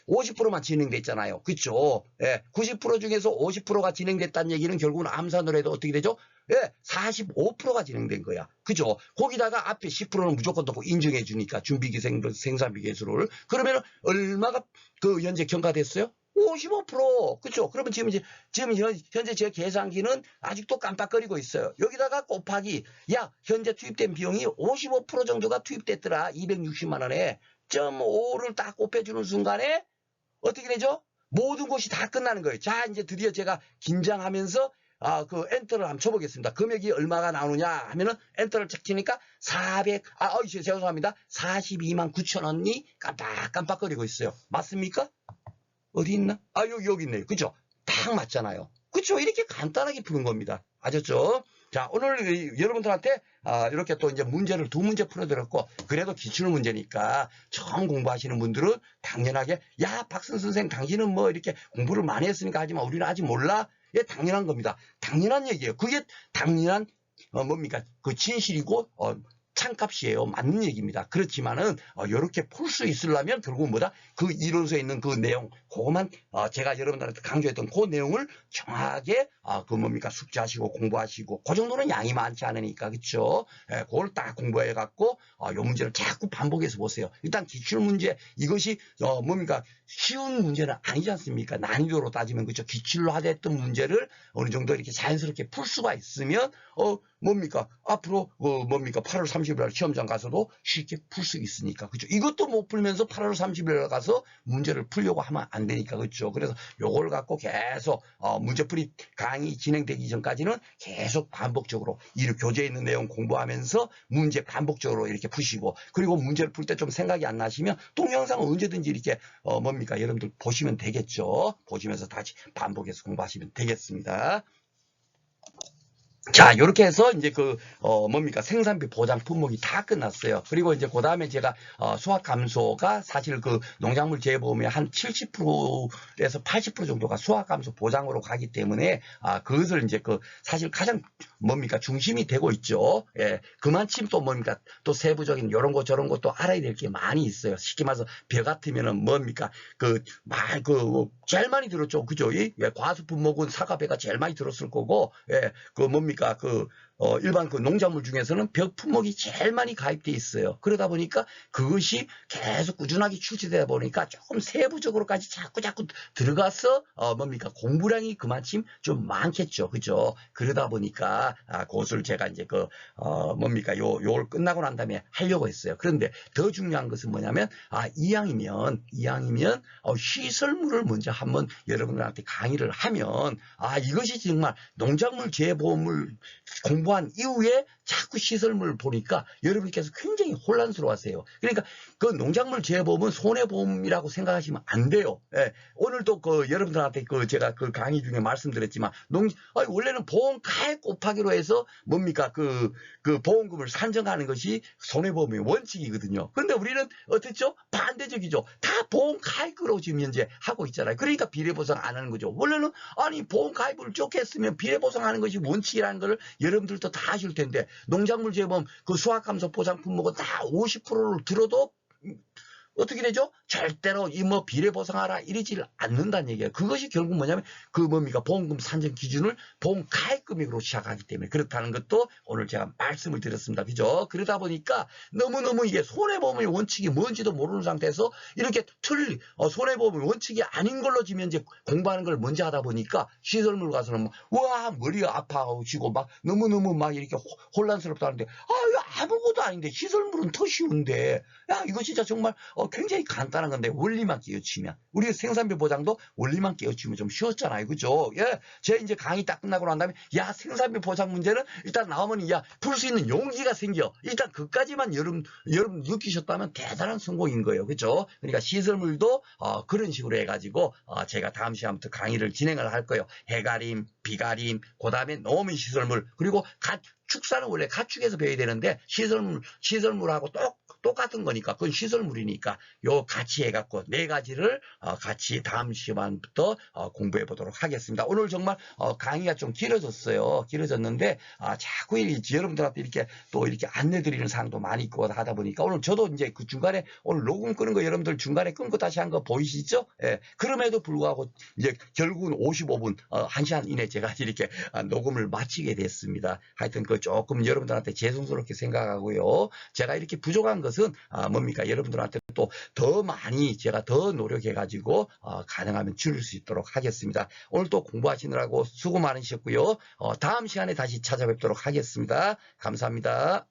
50%만 진행됐잖아요. 그쵸? 예, 90% 중에서 50%가 진행됐다는 얘기는 결국은 암산으로 해도 어떻게 되죠? 예, 45%가 진행된 거야. 그죠? 거기다가 앞에 10%는 무조건 넣고 인정해 주니까 준비기 생산비 개수를. 그러면 얼마가 그 현재 경과됐어요? 55%. 그죠? 그러면 지금 현재 제 계산기는 아직도 깜빡거리고 있어요. 여기다가 곱하기, 야, 현재 투입된 비용이 55% 정도가 투입됐더라. 260만 원에. 0.5를 딱 곱해주는 순간에 어떻게 되죠? 모든 것이 다 끝나는 거예요. 자, 이제 드디어 제가 긴장하면서 그 엔터를 한번 쳐보겠습니다. 금액이 얼마가 나오느냐 하면은 엔터를 책 치니까 죄송합니다. 42만 9천 원이 깜빡거리고 있어요. 맞습니까? 어디 있나? 여기 있네요. 그죠? 딱 맞잖아요. 그쵸? 이렇게 간단하게 푸는 겁니다. 아셨죠? 자, 오늘 여러분들한테 이렇게 또 이제 문제를 2문제 풀어드렸고, 그래도 기출 문제니까 처음 공부하시는 분들은 당연하게, 야, 박선 선생, 당신은 뭐 이렇게 공부를 많이 했으니까 하지만 우리는 아직 몰라? 예, 당연한 겁니다. 당연한 얘기예요. 그게 당연한, 뭡니까? 그 진실이고, 찬값이에요. 맞는 얘기입니다. 그렇지만은 이렇게 풀 수 있으려면 결국 뭐다? 그 이론서에 있는 그 내용, 그것만 제가 여러분들한테 강조했던 그 내용을 정확하게 그 뭡니까 숙지하시고 공부하시고 그 정도는 양이 많지 않으니까 그렇죠? 예, 그걸 딱 공부해 갖고 요 문제를 자꾸 반복해서 보세요. 일단 기출 문제 이것이 뭡니까 쉬운 문제는 아니지 않습니까? 난이도로 따지면 그렇죠. 기출로 하됐던 문제를 어느 정도 이렇게 자연스럽게 풀 수가 있으면 뭡니까 앞으로 뭡니까 8월 30일 날 시험장 가서도 쉽게 풀 수 있으니까 그죠? 이것도 못 풀면서 8월 30일 날 가서 문제를 풀려고 하면 안 되니까 그렇죠? 그래서 요걸 갖고 계속 문제풀이 강의 진행되기 전까지는 계속 반복적으로 이 교재에 있는 내용 공부하면서 문제 반복적으로 이렇게 푸시고 그리고 문제를 풀 때 좀 생각이 안 나시면 동영상은 언제든지 이렇게 뭡니까 여러분들 보시면 되겠죠? 보시면서 다시 반복해서 공부하시면 되겠습니다. 자, 요렇게 해서 이제 뭡니까 생산비 보장 품목이 다 끝났어요. 그리고 이제 그 다음에 제가 수확 감소가 사실 그 농작물 재보험의 한 70%에서 80% 정도가 수확 감소 보장으로 가기 때문에 그것을 이제 사실 가장 뭡니까 중심이 되고 있죠. 예, 그만큼 또 뭡니까 또 세부적인 요런 거 저런 것도 알아야 될 게 많이 있어요. 쉽게 말해서 벼 같으면은 뭡니까 제일 많이 들었죠. 그죠? 예, 과수 품목은 사과배가 제일 많이 들었을 거고, 예, 뭡니까 뭡니까 일반 그 농작물 중에서는 벽 품목이 제일 많이 가입돼 있어요. 그러다 보니까 그것이 계속 꾸준하게 출시되다 보니까 조금 세부적으로까지 자꾸 들어가서 뭡니까 공부량이 그만큼 좀 많겠죠. 그죠? 그러다 보니까 그것을 제가 이제 뭡니까 요걸 끝나고 난 다음에 하려고 했어요. 그런데 더 중요한 것은 뭐냐면 이왕이면 시설물을 먼저 한번 여러분들한테 강의를 하면 이것이 정말 농작물 재보험을 공부한 이후에 자꾸 시설물을 보니까 여러분께서 굉장히 혼란스러워하세요. 그러니까 그 농작물 재보험은 손해보험이라고 생각하시면 안 돼요. 예, 오늘도 여러분들한테 제가 강의 중에 말씀드렸지만 원래는 보험 가액 곱하기로 해서 뭡니까 그 보험금을 산정하는 것이 손해보험의 원칙이거든요. 그런데 우리는 어떻죠? 반대적이죠. 다 보험 가입으로 지금 현재 하고 있잖아요. 그러니까 비례보상 안 하는 거죠. 원래는 보험 가입을 쭉 했으면 비례보상하는 것이 원칙이라는 걸 여러분들도 다 아실 텐데 농작물 재보험 수확감소 보상 품목은 다 50%를 들어도 어떻게 되죠? 절대로 비례보상하라 이러지 않는다는 얘기예요. 그것이 결국 뭐냐면 뭡니까 보험금 산정 기준을 보험 가입 금액으로 시작하기 때문에 그렇다는 것도 오늘 제가 말씀을 드렸습니다. 그죠? 그러다 보니까 너무너무 이게 손해보험의 원칙이 뭔지도 모르는 상태에서 이렇게 손해보험의 원칙이 아닌 걸로 지금 이제 공부하는 걸 먼저 하다 보니까 시설물 가서는 와 머리가 아파지고 막 너무너무 막 이렇게 혼란스럽다는데 이거 아무것도 아닌데 시설물은 더 쉬운데 이거 진짜 정말 굉장히 간단한 건데 원리만 깨우치면 우리 생산비 보장도 원리만 깨우치면 좀 쉬웠잖아요. 그죠? 예. 제가 이제 강의 딱 끝나고 난 다음에 생산비 보장 문제는 일단 나오면 풀 수 있는 용기가 생겨. 일단 그까지만 여러분 느끼셨다면 대단한 성공인 거예요. 그죠? 그러니까 시설물도 그런 식으로 해가지고 제가 다음 시간부터 강의를 진행을 할 거예요. 해가림, 비가림, 그다음에 농어민 시설물 그리고 축사는 원래 가축에서 배워야 되는데 시설물하고 똑같은 거니까 그건 시설물이니까 요 같이 해갖고 네 가지를 같이 다음 시간부터 공부해 보도록 하겠습니다. 오늘 정말 강의가 좀 길어졌는데 자꾸 여러분들한테 이렇게 또 이렇게 안내 드리는 사항도 많이 있고 하다 보니까 오늘 저도 이제 그 중간에 오늘 녹음 끄는 거 여러분들 중간에 끊고 다시 한 거 보이시죠? 예. 그럼에도 불구하고 이제 결국은 55분 1시간 이내 제가 이렇게 녹음을 마치게 됐습니다. 하여튼 조금 여러분들한테 죄송스럽게 생각하고요. 제가 이렇게 부족한 것은 뭡니까 여러분들한테 또 더 많이 제가 더 노력해가지고 가능하면 줄일 수 있도록 하겠습니다. 오늘 또 공부하시느라고 수고 많으셨고요. 다음 시간에 다시 찾아뵙도록 하겠습니다. 감사합니다.